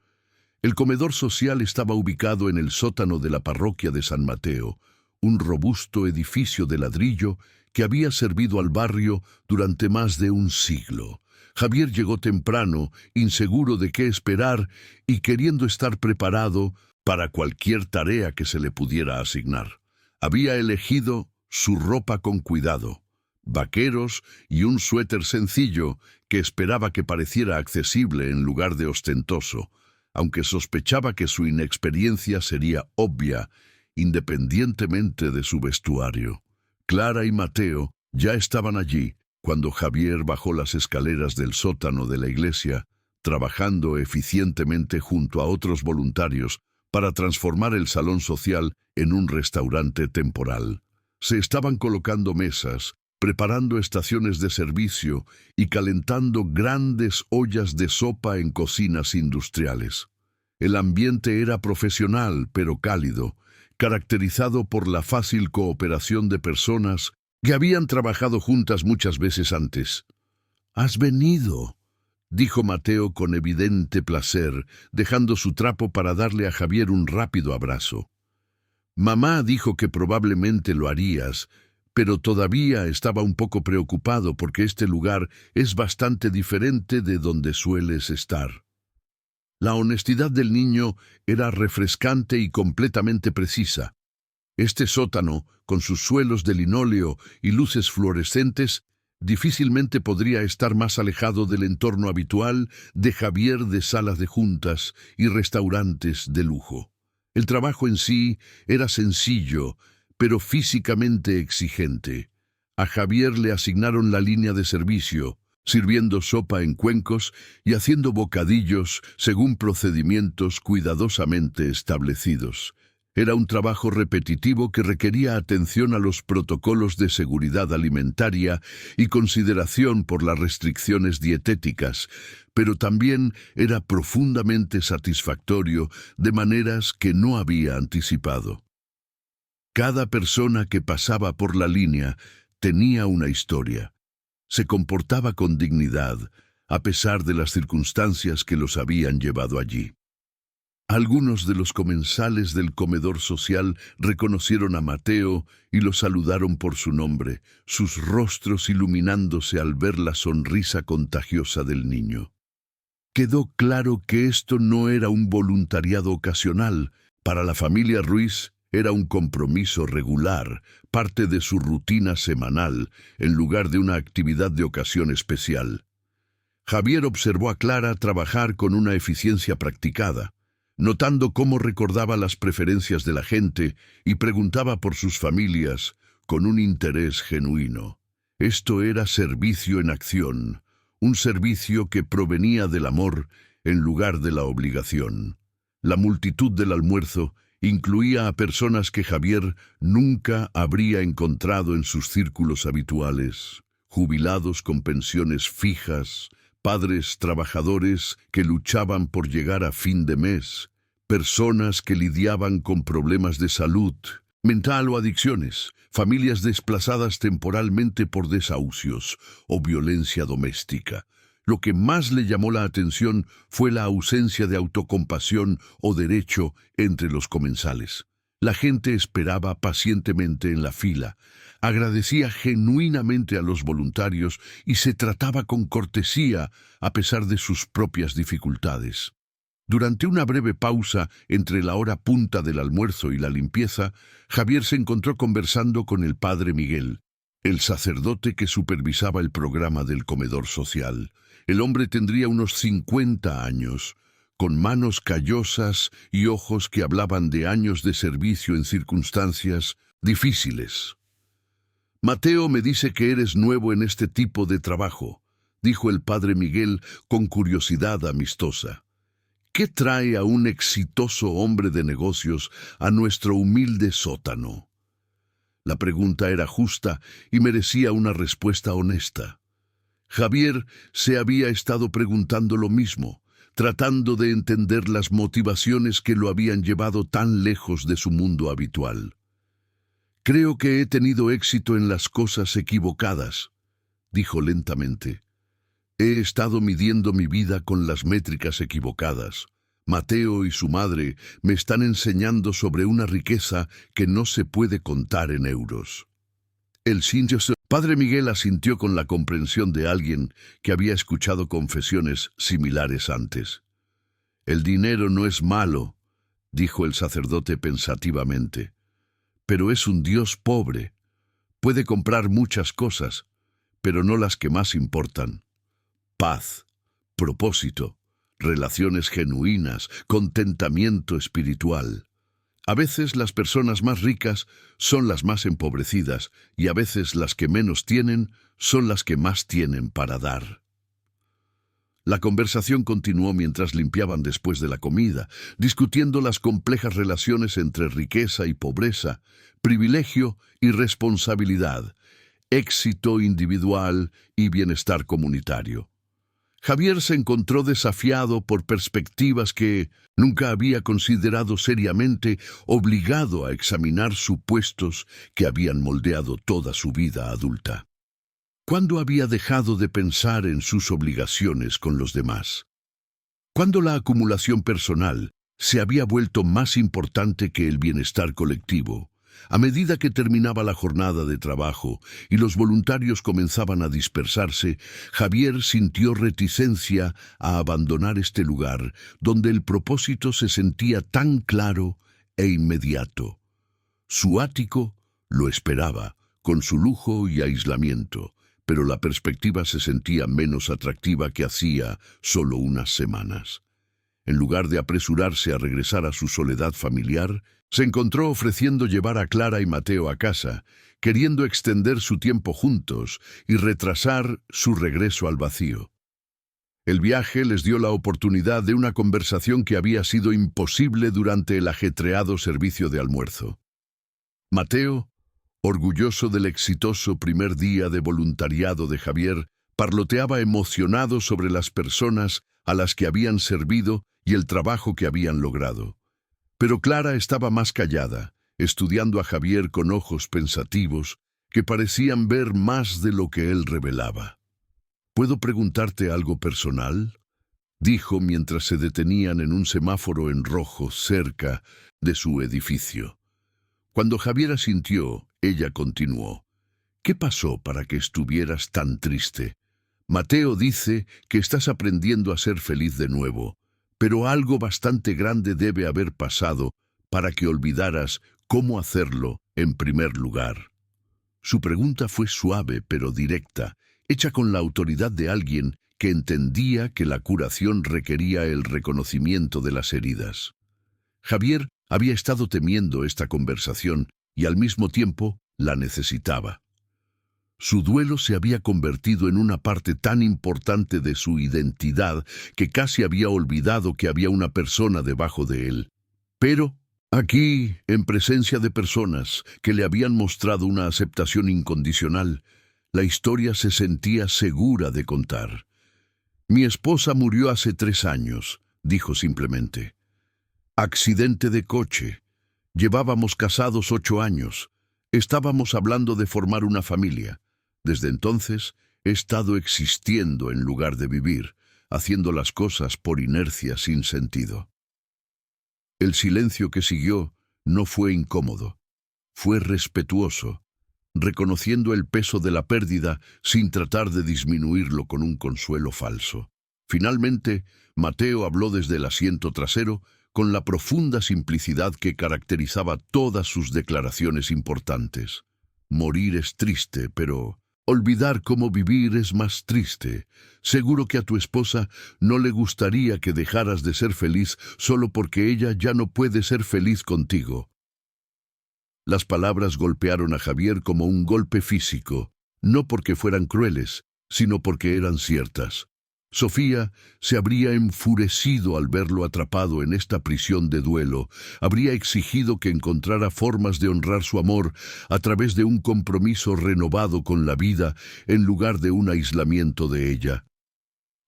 El comedor social estaba ubicado en el sótano de la parroquia de San Mateo, un robusto edificio de ladrillo que había servido al barrio durante más de un siglo. Javier llegó temprano, inseguro de qué esperar y queriendo estar preparado para cualquier tarea que se le pudiera asignar. Había elegido su ropa con cuidado, vaqueros y un suéter sencillo que esperaba que pareciera accesible en lugar de ostentoso, aunque sospechaba que su inexperiencia sería obvia, independientemente de su vestuario. Clara y Mateo ya estaban allí cuando Javier bajó las escaleras del sótano de la iglesia, trabajando eficientemente junto a otros voluntarios para transformar el salón social en un restaurante temporal. Se estaban colocando mesas, preparando estaciones de servicio y calentando grandes ollas de sopa en cocinas industriales. El ambiente era profesional pero cálido, caracterizado por la fácil cooperación de personas que habían trabajado juntas muchas veces antes. «¿Has venido?», dijo Mateo con evidente placer, dejando su trapo para darle a Javier un rápido abrazo. «Mamá dijo que probablemente lo harías, pero todavía estaba un poco preocupado porque este lugar es bastante diferente de donde sueles estar». La honestidad del niño era refrescante y completamente precisa. Este sótano, con sus suelos de linóleo y luces fluorescentes, difícilmente podría estar más alejado del entorno habitual de Javier de salas de juntas y restaurantes de lujo. El trabajo en sí era sencillo, pero físicamente exigente. A Javier le asignaron la línea de servicio, sirviendo sopa en cuencos y haciendo bocadillos según procedimientos cuidadosamente establecidos. Era un trabajo repetitivo que requería atención a los protocolos de seguridad alimentaria y consideración por las restricciones dietéticas, pero también era profundamente satisfactorio de maneras que no había anticipado. Cada persona que pasaba por la línea tenía una historia. Se comportaba con dignidad, a pesar de las circunstancias que los habían llevado allí. Algunos de los comensales del comedor social reconocieron a Mateo y lo saludaron por su nombre, sus rostros iluminándose al ver la sonrisa contagiosa del niño. Quedó claro que esto no era un voluntariado ocasional. Para la familia Ruiz era un compromiso regular, parte de su rutina semanal, en lugar de una actividad de ocasión especial. Javier observó a Clara trabajar con una eficiencia practicada, notando cómo recordaba las preferencias de la gente y preguntaba por sus familias con un interés genuino. Esto era servicio en acción, un servicio que provenía del amor en lugar de la obligación. La multitud del almuerzo incluía a personas que Javier nunca habría encontrado en sus círculos habituales, jubilados con pensiones fijas, padres trabajadores que luchaban por llegar a fin de mes, personas que lidiaban con problemas de salud mental o adicciones, familias desplazadas temporalmente por desahucios o violencia doméstica. Lo que más le llamó la atención fue la ausencia de autocompasión o derecho entre los comensales. La gente esperaba pacientemente en la fila, agradecía genuinamente a los voluntarios y se trataba con cortesía a pesar de sus propias dificultades. Durante una breve pausa entre la hora punta del almuerzo y la limpieza, Javier se encontró conversando con el padre Miguel, el sacerdote que supervisaba el programa del comedor social. El hombre tendría unos 50 años, con manos callosas y ojos que hablaban de años de servicio en circunstancias difíciles. «Mateo me dice que eres nuevo en este tipo de trabajo», dijo el padre Miguel con curiosidad amistosa. «¿Qué trae a un exitoso hombre de negocios a nuestro humilde sótano?» La pregunta era justa y merecía una respuesta honesta. Javier se había estado preguntando lo mismo, tratando de entender las motivaciones que lo habían llevado tan lejos de su mundo habitual. «Creo que he tenido éxito en las cosas equivocadas», dijo lentamente. «He estado midiendo mi vida con las métricas equivocadas. Mateo y su madre me están enseñando sobre una riqueza que no se puede contar en euros». Padre Miguel asintió con la comprensión de alguien que había escuchado confesiones similares antes. «El dinero no es malo», dijo el sacerdote pensativamente, «pero es un Dios pobre. Puede comprar muchas cosas, pero no las que más importan. Paz, propósito, relaciones genuinas, contentamiento espiritual. A veces las personas más ricas son las más empobrecidas y a veces las que menos tienen son las que más tienen para dar». La conversación continuó mientras limpiaban después de la comida, discutiendo las complejas relaciones entre riqueza y pobreza, privilegio y responsabilidad, éxito individual y bienestar comunitario. Javier se encontró desafiado por perspectivas que nunca había considerado seriamente, obligado a examinar supuestos que habían moldeado toda su vida adulta. ¿Cuándo había dejado de pensar en sus obligaciones con los demás? ¿Cuándo la acumulación personal se había vuelto más importante que el bienestar colectivo, A medida que terminaba la jornada de trabajo y los voluntarios comenzaban a dispersarse, Javier sintió reticencia a abandonar este lugar, donde el propósito se sentía tan claro e inmediato. Su ático lo esperaba, con su lujo y aislamiento, pero la perspectiva se sentía menos atractiva que hacía solo unas semanas. En lugar de apresurarse a regresar a su soledad familiar, se encontró ofreciendo llevar a Clara y Mateo a casa, queriendo extender su tiempo juntos y retrasar su regreso al vacío. El viaje les dio la oportunidad de una conversación que había sido imposible durante el ajetreado servicio de almuerzo. Mateo, orgulloso del exitoso primer día de voluntariado de Javier, parloteaba emocionado sobre las personas a las que habían servido y el trabajo que habían logrado. Pero Clara estaba más callada, estudiando a Javier con ojos pensativos que parecían ver más de lo que él revelaba. ¿Puedo preguntarte algo personal?, dijo mientras se detenían en un semáforo en rojo cerca de su edificio. Cuando Javier asintió, ella continuó. ¿Qué pasó para que estuvieras tan triste? Mateo dice que estás aprendiendo a ser feliz de nuevo, pero algo bastante grande debe haber pasado para que olvidaras cómo hacerlo en primer lugar. Su pregunta fue suave pero directa, hecha con la autoridad de alguien que entendía que la curación requería el reconocimiento de las heridas. Javier había estado temiendo esta conversación y al mismo tiempo la necesitaba. Su duelo se había convertido en una parte tan importante de su identidad que casi había olvidado que había una persona debajo de él. Pero, aquí, en presencia de personas que le habían mostrado una aceptación incondicional, la historia se sentía segura de contar. Mi esposa murió hace 3 años, dijo simplemente. Accidente de coche. Llevábamos casados 8 años. Estábamos hablando de formar una familia. Desde entonces, he estado existiendo en lugar de vivir, haciendo las cosas por inercia sin sentido. El silencio que siguió no fue incómodo, fue respetuoso, reconociendo el peso de la pérdida sin tratar de disminuirlo con un consuelo falso. Finalmente, Mateo habló desde el asiento trasero con la profunda simplicidad que caracterizaba todas sus declaraciones importantes. Morir es triste, pero olvidar cómo vivir es más triste. Seguro que a tu esposa no le gustaría que dejaras de ser feliz solo porque ella ya no puede ser feliz contigo. Las palabras golpearon a Javier como un golpe físico, no porque fueran crueles, sino porque eran ciertas. Sofía se habría enfurecido al verlo atrapado en esta prisión de duelo, habría exigido que encontrara formas de honrar su amor a través de un compromiso renovado con la vida en lugar de un aislamiento de ella.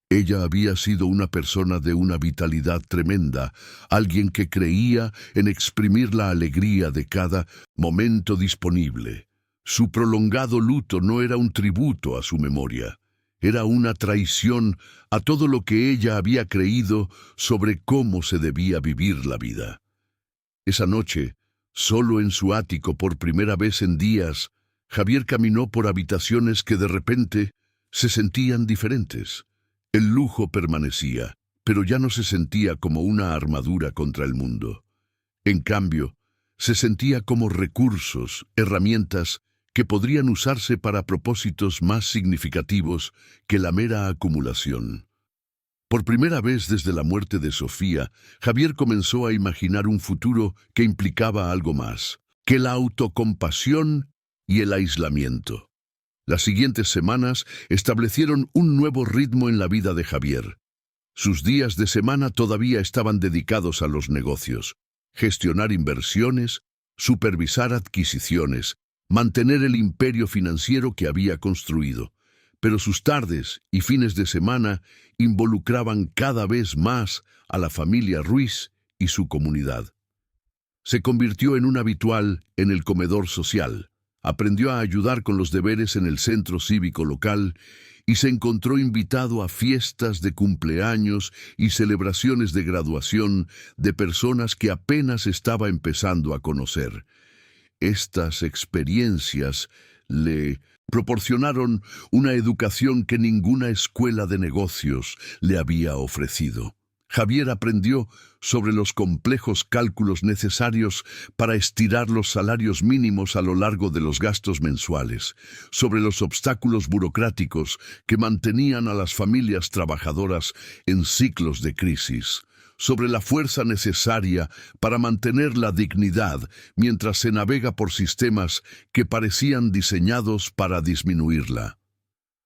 Ella había sido una persona de una vitalidad tremenda, alguien que creía en exprimir la alegría de cada momento disponible. Su prolongado luto no era un tributo a su memoria. Era una traición a todo lo que ella había creído sobre cómo se debía vivir la vida. Esa noche, solo en su ático por primera vez en días, Javier caminó por habitaciones que de repente se sentían diferentes. El lujo permanecía, pero ya no se sentía como una armadura contra el mundo. En cambio, se sentía como recursos, herramientas que podrían usarse para propósitos más significativos que la mera acumulación. Por primera vez desde la muerte de Sofía, Javier comenzó a imaginar un futuro que implicaba algo más que la autocompasión y el aislamiento. Las siguientes semanas establecieron un nuevo ritmo en la vida de Javier. Sus días de semana todavía estaban dedicados a los negocios, gestionar inversiones, supervisar adquisiciones, mantener el imperio financiero que había construido, pero sus tardes y fines de semana involucraban cada vez más a la familia Ruiz y su comunidad. Se convirtió en un habitual en el comedor social, aprendió a ayudar con los deberes en el centro cívico local y se encontró invitado a fiestas de cumpleaños y celebraciones de graduación de personas que apenas estaba empezando a conocer. Estas experiencias le proporcionaron una educación que ninguna escuela de negocios le había ofrecido. Javier aprendió sobre los complejos cálculos necesarios para estirar los salarios mínimos a lo largo de los gastos mensuales, sobre los obstáculos burocráticos que mantenían a las familias trabajadoras en ciclos de crisis, sobre la fuerza necesaria para mantener la dignidad mientras se navega por sistemas que parecían diseñados para disminuirla.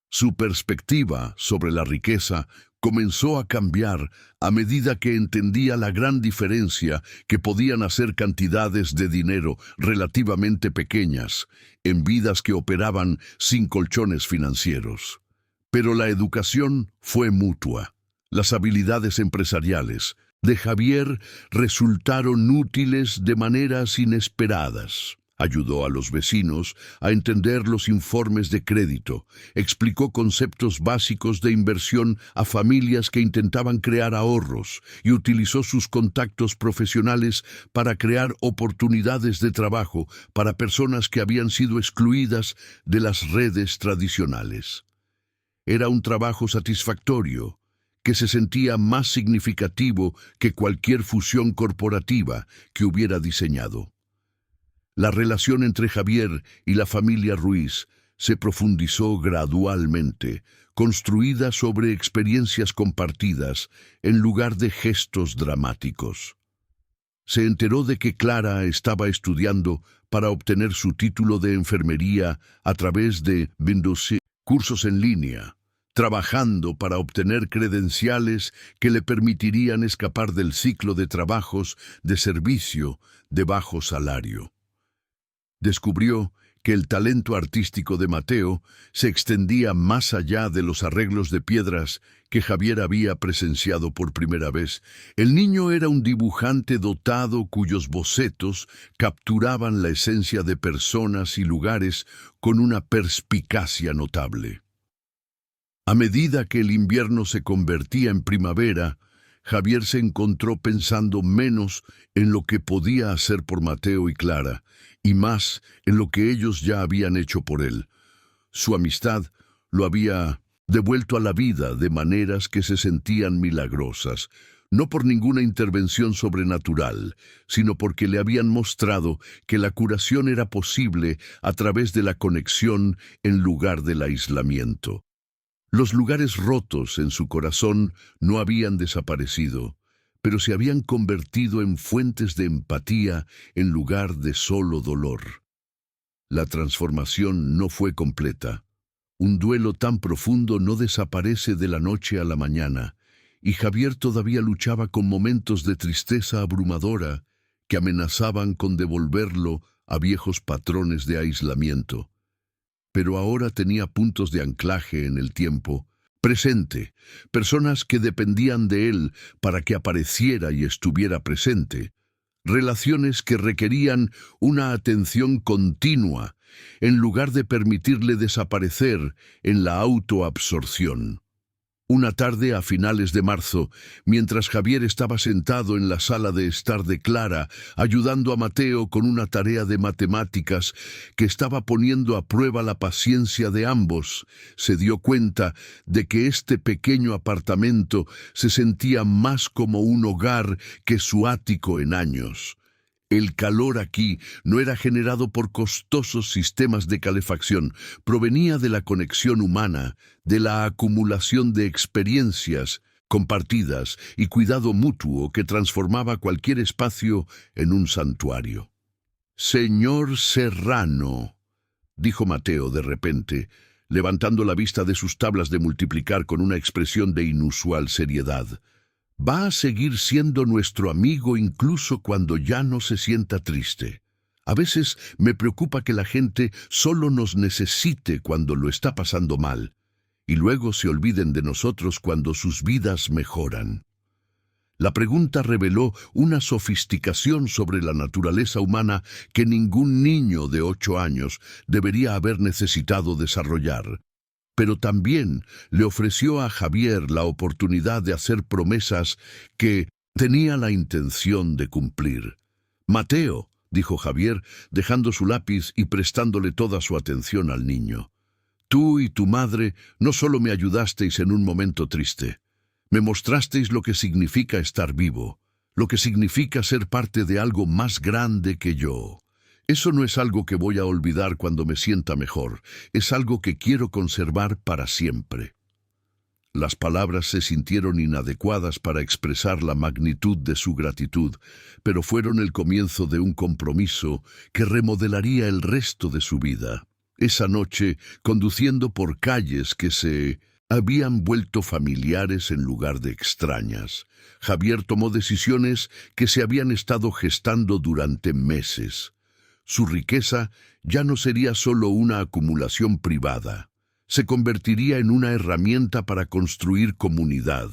Su perspectiva sobre la riqueza comenzó a cambiar a medida que entendía la gran diferencia que podían hacer cantidades de dinero relativamente pequeñas en vidas que operaban sin colchones financieros. Pero la educación fue mutua. Las habilidades empresariales de Javier resultaron útiles de maneras inesperadas. Ayudó a los vecinos a entender los informes de crédito, explicó conceptos básicos de inversión a familias que intentaban crear ahorros y utilizó sus contactos profesionales para crear oportunidades de trabajo para personas que habían sido excluidas de las redes tradicionales. Era un trabajo satisfactorio, que se sentía más significativo que cualquier fusión corporativa que hubiera diseñado. La relación entre Javier y la familia Ruiz se profundizó gradualmente, construida sobre experiencias compartidas en lugar de gestos dramáticos. Se enteró de que Clara estaba estudiando para obtener su título de enfermería a través de cursos en línea, trabajando para obtener credenciales que le permitirían escapar del ciclo de trabajos de servicio de bajo salario. Descubrió que el talento artístico de Mateo se extendía más allá de los arreglos de piedras que Javier había presenciado por primera vez. El niño era un dibujante dotado cuyos bocetos capturaban la esencia de personas y lugares con una perspicacia notable. A medida que el invierno se convertía en primavera, Javier se encontró pensando menos en lo que podía hacer por Mateo y Clara, y más en lo que ellos ya habían hecho por él. Su amistad lo había devuelto a la vida de maneras que se sentían milagrosas, no por ninguna intervención sobrenatural, sino porque le habían mostrado que la curación era posible a través de la conexión en lugar del aislamiento. Los lugares rotos en su corazón no habían desaparecido, pero se habían convertido en fuentes de empatía en lugar de solo dolor. La transformación no fue completa. Un duelo tan profundo no desaparece de la noche a la mañana, y Javier todavía luchaba con momentos de tristeza abrumadora que amenazaban con devolverlo a viejos patrones de aislamiento. Pero ahora tenía puntos de anclaje en el tiempo presente, personas que dependían de él para que apareciera y estuviera presente, relaciones que requerían una atención continua en lugar de permitirle desaparecer en la autoabsorción. Una tarde a finales de marzo, mientras Javier estaba sentado en la sala de estar de Clara, ayudando a Mateo con una tarea de matemáticas que estaba poniendo a prueba la paciencia de ambos, se dio cuenta de que este pequeño apartamento se sentía más como un hogar que su ático en años. El calor aquí no era generado por costosos sistemas de calefacción, provenía de la conexión humana, de la acumulación de experiencias compartidas y cuidado mutuo que transformaba cualquier espacio en un santuario. «Señor Serrano», dijo Mateo de repente, levantando la vista de sus tablas de multiplicar con una expresión de inusual seriedad. «Va a seguir siendo nuestro amigo incluso cuando ya no se sienta triste. A veces me preocupa que la gente solo nos necesite cuando lo está pasando mal, y luego se olviden de nosotros cuando sus vidas mejoran». La pregunta reveló una sofisticación sobre la naturaleza humana que ningún niño de 8 años debería haber necesitado desarrollar. Pero también le ofreció a Javier la oportunidad de hacer promesas que tenía la intención de cumplir. Mateo dijo Javier, dejando su lápiz y prestándole toda su atención al niño. Tú y tu madre no solo me ayudasteis en un momento triste, me mostrasteis lo que significa estar vivo, lo que significa ser parte de algo más grande que yo. Eso no es algo que voy a olvidar cuando me sienta mejor, es algo que quiero conservar para siempre. Las palabras se sintieron inadecuadas para expresar la magnitud de su gratitud, pero fueron el comienzo de un compromiso que remodelaría el resto de su vida. Esa noche, conduciendo por calles que se habían vuelto familiares en lugar de extrañas, Javier tomó decisiones que se habían estado gestando durante meses. Su riqueza ya no sería solo una acumulación privada. Se convertiría en una herramienta para construir comunidad,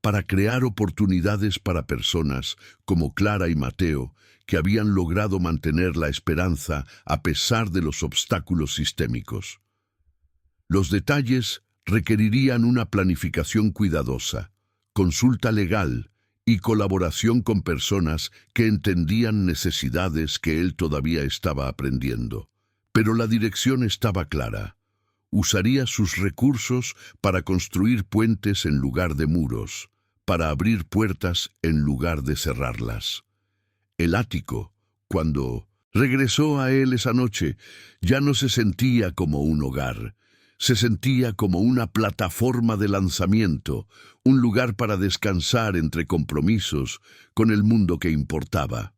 para crear oportunidades para personas como Clara y Mateo, que habían logrado mantener la esperanza a pesar de los obstáculos sistémicos. Los detalles requerirían una planificación cuidadosa, consulta legal y colaboración con personas que entendían necesidades que él todavía estaba aprendiendo. Pero la dirección estaba clara. Usaría sus recursos para construir puentes en lugar de muros, para abrir puertas en lugar de cerrarlas. El ático, cuando regresó a él esa noche, ya no se sentía como un hogar, se sentía como una plataforma de lanzamiento, un lugar para descansar entre compromisos con el mundo que importaba.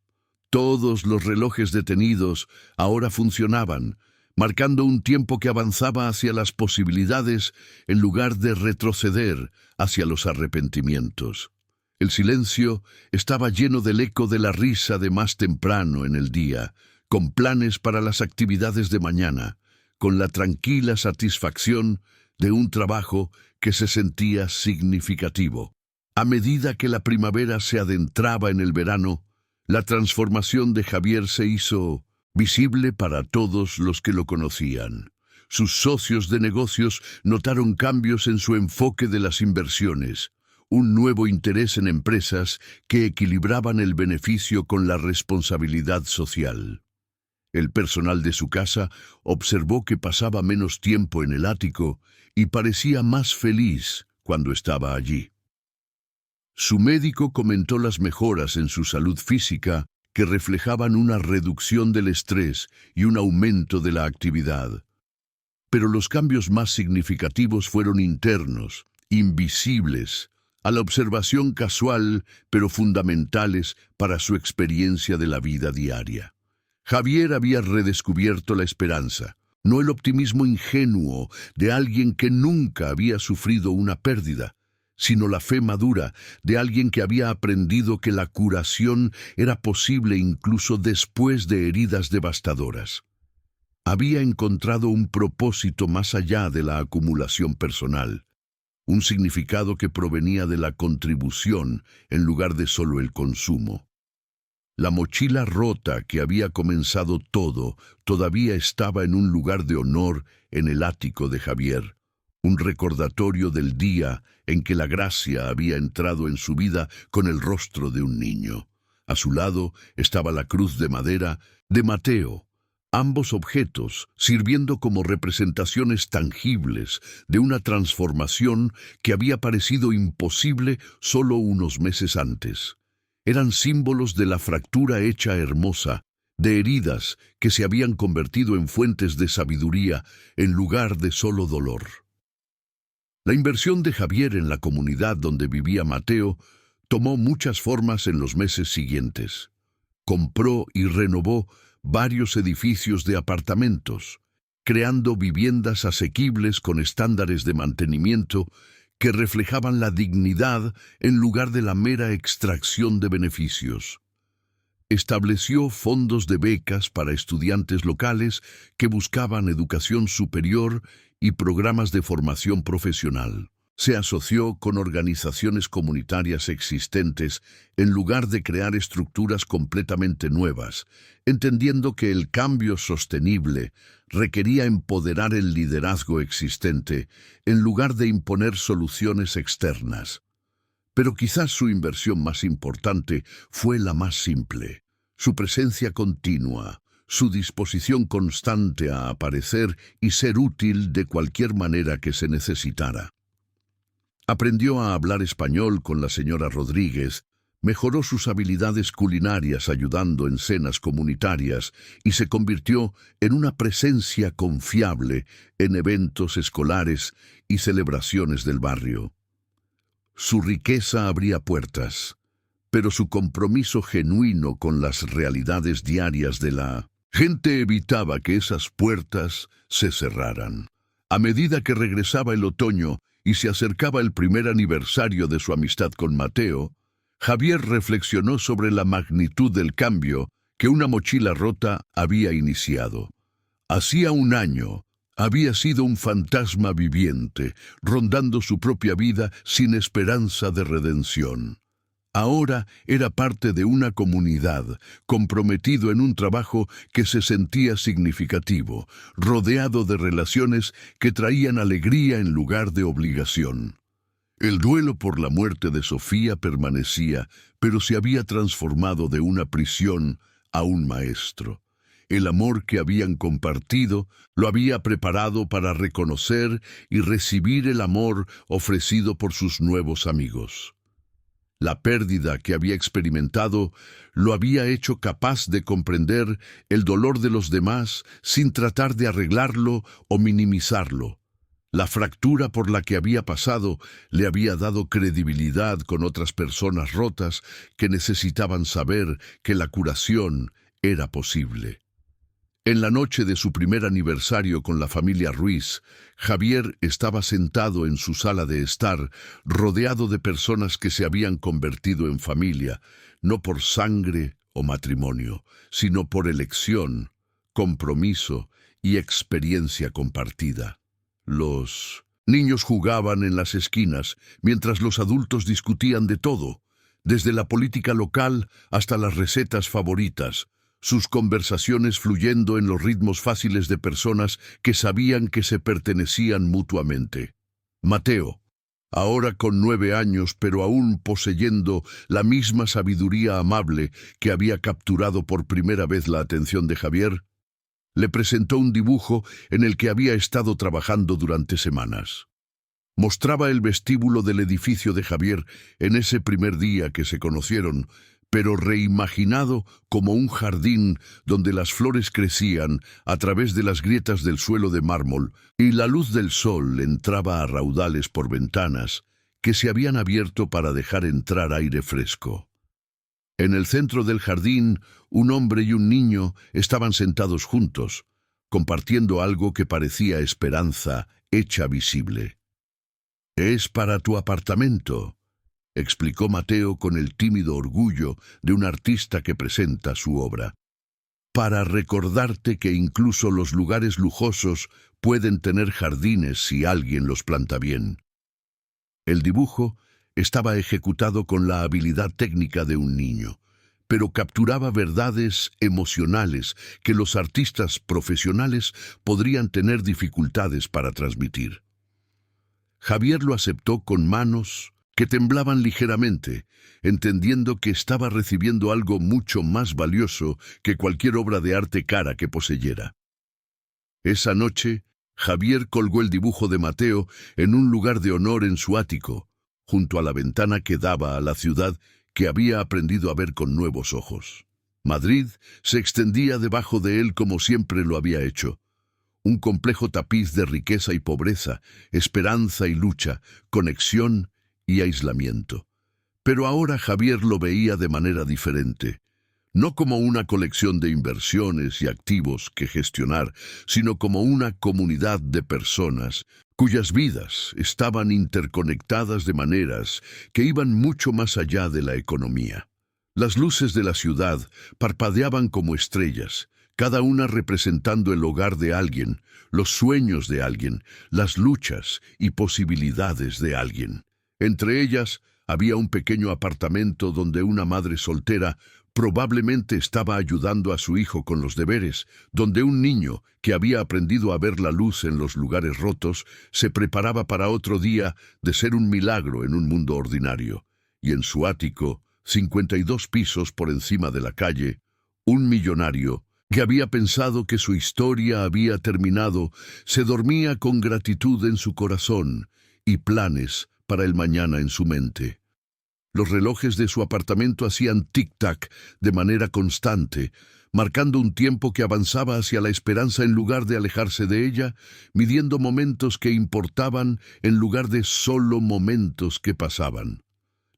Todos los relojes detenidos ahora funcionaban, marcando un tiempo que avanzaba hacia las posibilidades en lugar de retroceder hacia los arrepentimientos. El silencio estaba lleno del eco de la risa de más temprano en el día, con planes para las actividades de mañana, con la tranquila satisfacción de un trabajo que se sentía significativo. A medida que la primavera se adentraba en el verano, la transformación de Javier se hizo visible para todos los que lo conocían. Sus socios de negocios notaron cambios en su enfoque de las inversiones, un nuevo interés en empresas que equilibraban el beneficio con la responsabilidad social. El personal de su casa observó que pasaba menos tiempo en el ático y parecía más feliz cuando estaba allí. Su médico comentó las mejoras en su salud física que reflejaban una reducción del estrés y un aumento de la actividad. Pero los cambios más significativos fueron internos, invisibles, a la observación casual, pero fundamentales para su experiencia de la vida diaria. Javier había redescubierto la esperanza, no el optimismo ingenuo de alguien que nunca había sufrido una pérdida, sino la fe madura de alguien que había aprendido que la curación era posible incluso después de heridas devastadoras. Había encontrado un propósito más allá de la acumulación personal, un significado que provenía de la contribución en lugar de solo el consumo. La mochila rota que había comenzado todo todavía estaba en un lugar de honor en el ático de Javier, un recordatorio del día en que la gracia había entrado en su vida con el rostro de un niño. A su lado estaba la cruz de madera de Mateo, ambos objetos sirviendo como representaciones tangibles de una transformación que había parecido imposible solo unos meses antes. Eran símbolos de la fractura hecha hermosa, de heridas que se habían convertido en fuentes de sabiduría en lugar de solo dolor. La inversión de Javier en la comunidad donde vivía Mateo tomó muchas formas en los meses siguientes. Compró y renovó varios edificios de apartamentos, creando viviendas asequibles con estándares de mantenimiento que reflejaban la dignidad en lugar de la mera extracción de beneficios. Estableció fondos de becas para estudiantes locales que buscaban educación superior y programas de formación profesional. Se asoció con organizaciones comunitarias existentes en lugar de crear estructuras completamente nuevas, entendiendo que el cambio sostenible requería empoderar el liderazgo existente en lugar de imponer soluciones externas. Pero quizás su inversión más importante fue la más simple, Su presencia continua, su disposición constante a aparecer y ser útil de cualquier manera que se necesitara. Aprendió a hablar español con la señora Rodríguez, mejoró sus habilidades culinarias ayudando en cenas comunitarias y se convirtió en una presencia confiable en eventos escolares y celebraciones del barrio. Su riqueza abría puertas, pero su compromiso genuino con las realidades diarias de la gente evitaba que esas puertas se cerraran. A medida que regresaba el otoño y se acercaba el primer aniversario de su amistad con Mateo, Javier reflexionó sobre la magnitud del cambio que una mochila rota había iniciado. Hacía un año, había sido un fantasma viviente, rondando su propia vida sin esperanza de redención. Ahora era parte de una comunidad, comprometido en un trabajo que se sentía significativo, rodeado de relaciones que traían alegría en lugar de obligación. El duelo por la muerte de Sofía permanecía, pero se había transformado de una prisión a un maestro. El amor que habían compartido lo había preparado para reconocer y recibir el amor ofrecido por sus nuevos amigos. La pérdida que había experimentado lo había hecho capaz de comprender el dolor de los demás sin tratar de arreglarlo o minimizarlo. La fractura por la que había pasado le había dado credibilidad con otras personas rotas que necesitaban saber que la curación era posible. En la noche de su primer aniversario con la familia Ruiz, Javier estaba sentado en su sala de estar, rodeado de personas que se habían convertido en familia, no por sangre o matrimonio, sino por elección, compromiso y experiencia compartida. Los niños jugaban en las esquinas, mientras los adultos discutían de todo, desde la política local hasta las recetas favoritas, sus conversaciones fluyendo en los ritmos fáciles de personas que sabían que se pertenecían mutuamente. Mateo, ahora con 9 años pero aún poseyendo la misma sabiduría amable que había capturado por primera vez la atención de Javier, le presentó un dibujo en el que había estado trabajando durante semanas. Mostraba el vestíbulo del edificio de Javier en ese primer día que se conocieron, pero reimaginado como un jardín donde las flores crecían a través de las grietas del suelo de mármol y la luz del sol entraba a raudales por ventanas que se habían abierto para dejar entrar aire fresco. En el centro del jardín, un hombre y un niño estaban sentados juntos, compartiendo algo que parecía esperanza hecha visible. «Es para tu apartamento», explicó Mateo con el tímido orgullo de un artista que presenta su obra. «Para recordarte que incluso los lugares lujosos pueden tener jardines si alguien los planta bien». El dibujo estaba ejecutado con la habilidad técnica de un niño, pero capturaba verdades emocionales que los artistas profesionales podrían tener dificultades para transmitir. Javier lo aceptó con manos que temblaban ligeramente, entendiendo que estaba recibiendo algo mucho más valioso que cualquier obra de arte cara que poseyera. Esa noche, Javier colgó el dibujo de Mateo en un lugar de honor en su ático, junto a la ventana que daba a la ciudad que había aprendido a ver con nuevos ojos. Madrid se extendía debajo de él como siempre lo había hecho. Un complejo tapiz de riqueza y pobreza, esperanza y lucha, conexión y aislamiento. Pero ahora Javier lo veía de manera diferente, no como una colección de inversiones y activos que gestionar, sino como una comunidad de personas cuyas vidas estaban interconectadas de maneras que iban mucho más allá de la economía. Las luces de la ciudad parpadeaban como estrellas, cada una representando el hogar de alguien, los sueños de alguien, las luchas y posibilidades de alguien. Entre ellas había un pequeño apartamento donde una madre soltera probablemente estaba ayudando a su hijo con los deberes, donde un niño que había aprendido a ver la luz en los lugares rotos se preparaba para otro día de ser un milagro en un mundo ordinario, y en su ático, 52 pisos por encima de la calle, Un millonario, que había pensado que su historia había terminado, se dormía con gratitud en su corazón y planes para el mañana en su mente. Los relojes de su apartamento hacían tic-tac de manera constante, marcando un tiempo que avanzaba hacia la esperanza en lugar de alejarse de ella, midiendo momentos que importaban en lugar de solo momentos que pasaban.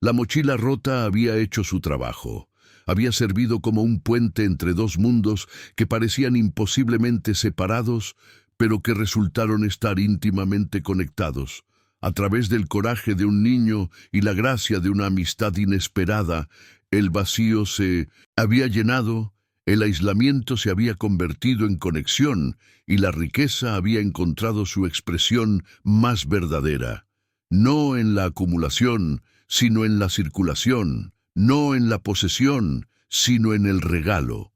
La mochila rota había hecho su trabajo. Había servido como un puente entre dos mundos que parecían imposiblemente separados, pero que resultaron estar íntimamente conectados. A través del coraje de un niño y la gracia de una amistad inesperada, el vacío se había llenado, el aislamiento se había convertido en conexión y la riqueza había encontrado su expresión más verdadera. No en la acumulación, sino en la circulación, no en la posesión, sino en el regalo.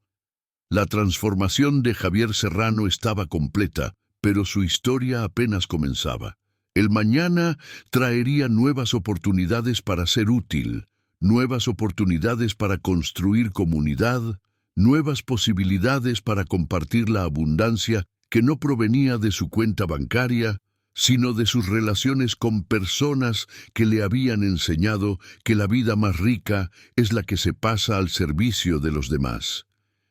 La transformación de Javier Serrano estaba completa, pero su historia apenas comenzaba. El mañana traería nuevas oportunidades para ser útil, nuevas oportunidades para construir comunidad, nuevas posibilidades para compartir la abundancia que no provenía de su cuenta bancaria, sino de sus relaciones con personas que le habían enseñado que la vida más rica es la que se pasa al servicio de los demás.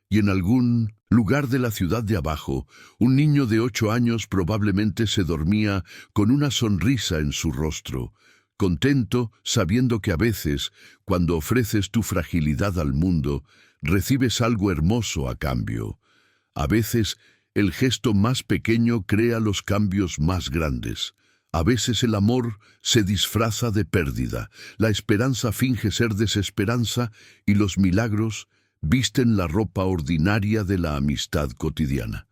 Y en algún lugar de la ciudad de abajo, un niño de 8 años probablemente se dormía con una sonrisa en su rostro, contento sabiendo que a veces, cuando ofreces tu fragilidad al mundo, recibes algo hermoso a cambio. A veces, el gesto más pequeño crea los cambios más grandes. A veces el amor se disfraza de pérdida, la esperanza finge ser desesperanza y los milagros visten la ropa ordinaria de la amistad cotidiana.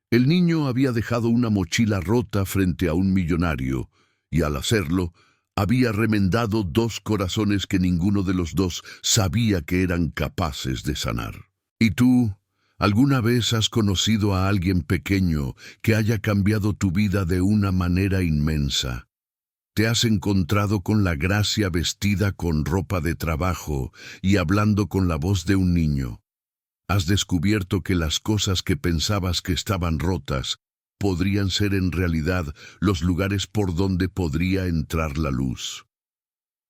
El niño había dejado una mochila rota frente a un millonario, y al hacerlo, había remendado 2 corazones que ninguno de los dos sabía que eran capaces de sanar. ¿Y tú, alguna vez has conocido a alguien pequeño que haya cambiado tu vida de una manera inmensa? ¿Te has encontrado con la gracia vestida con ropa de trabajo y hablando con la voz de un niño? ¿Has descubierto que las cosas que pensabas que estaban rotas podrían ser en realidad los lugares por donde podría entrar la luz?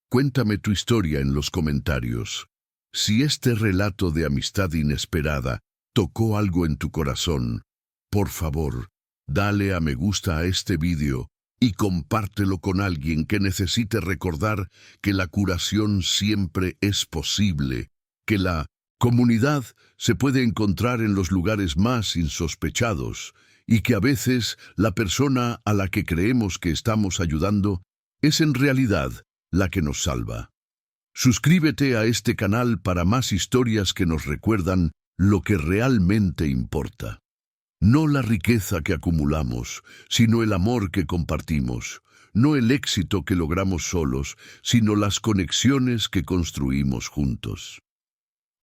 Cuéntame tu historia en los comentarios. Si este relato de amistad inesperada tocó algo en tu corazón, por favor, dale a me gusta a este vídeo y compártelo con alguien que necesite recordar que la curación siempre es posible, que la comunidad se puede encontrar en los lugares más insospechados y que a veces la persona a la que creemos que estamos ayudando es en realidad la que nos salva. Suscríbete a este canal para más historias que nos recuerdan lo que realmente importa. No la riqueza que acumulamos, sino el amor que compartimos. No el éxito que logramos solos, sino las conexiones que construimos juntos.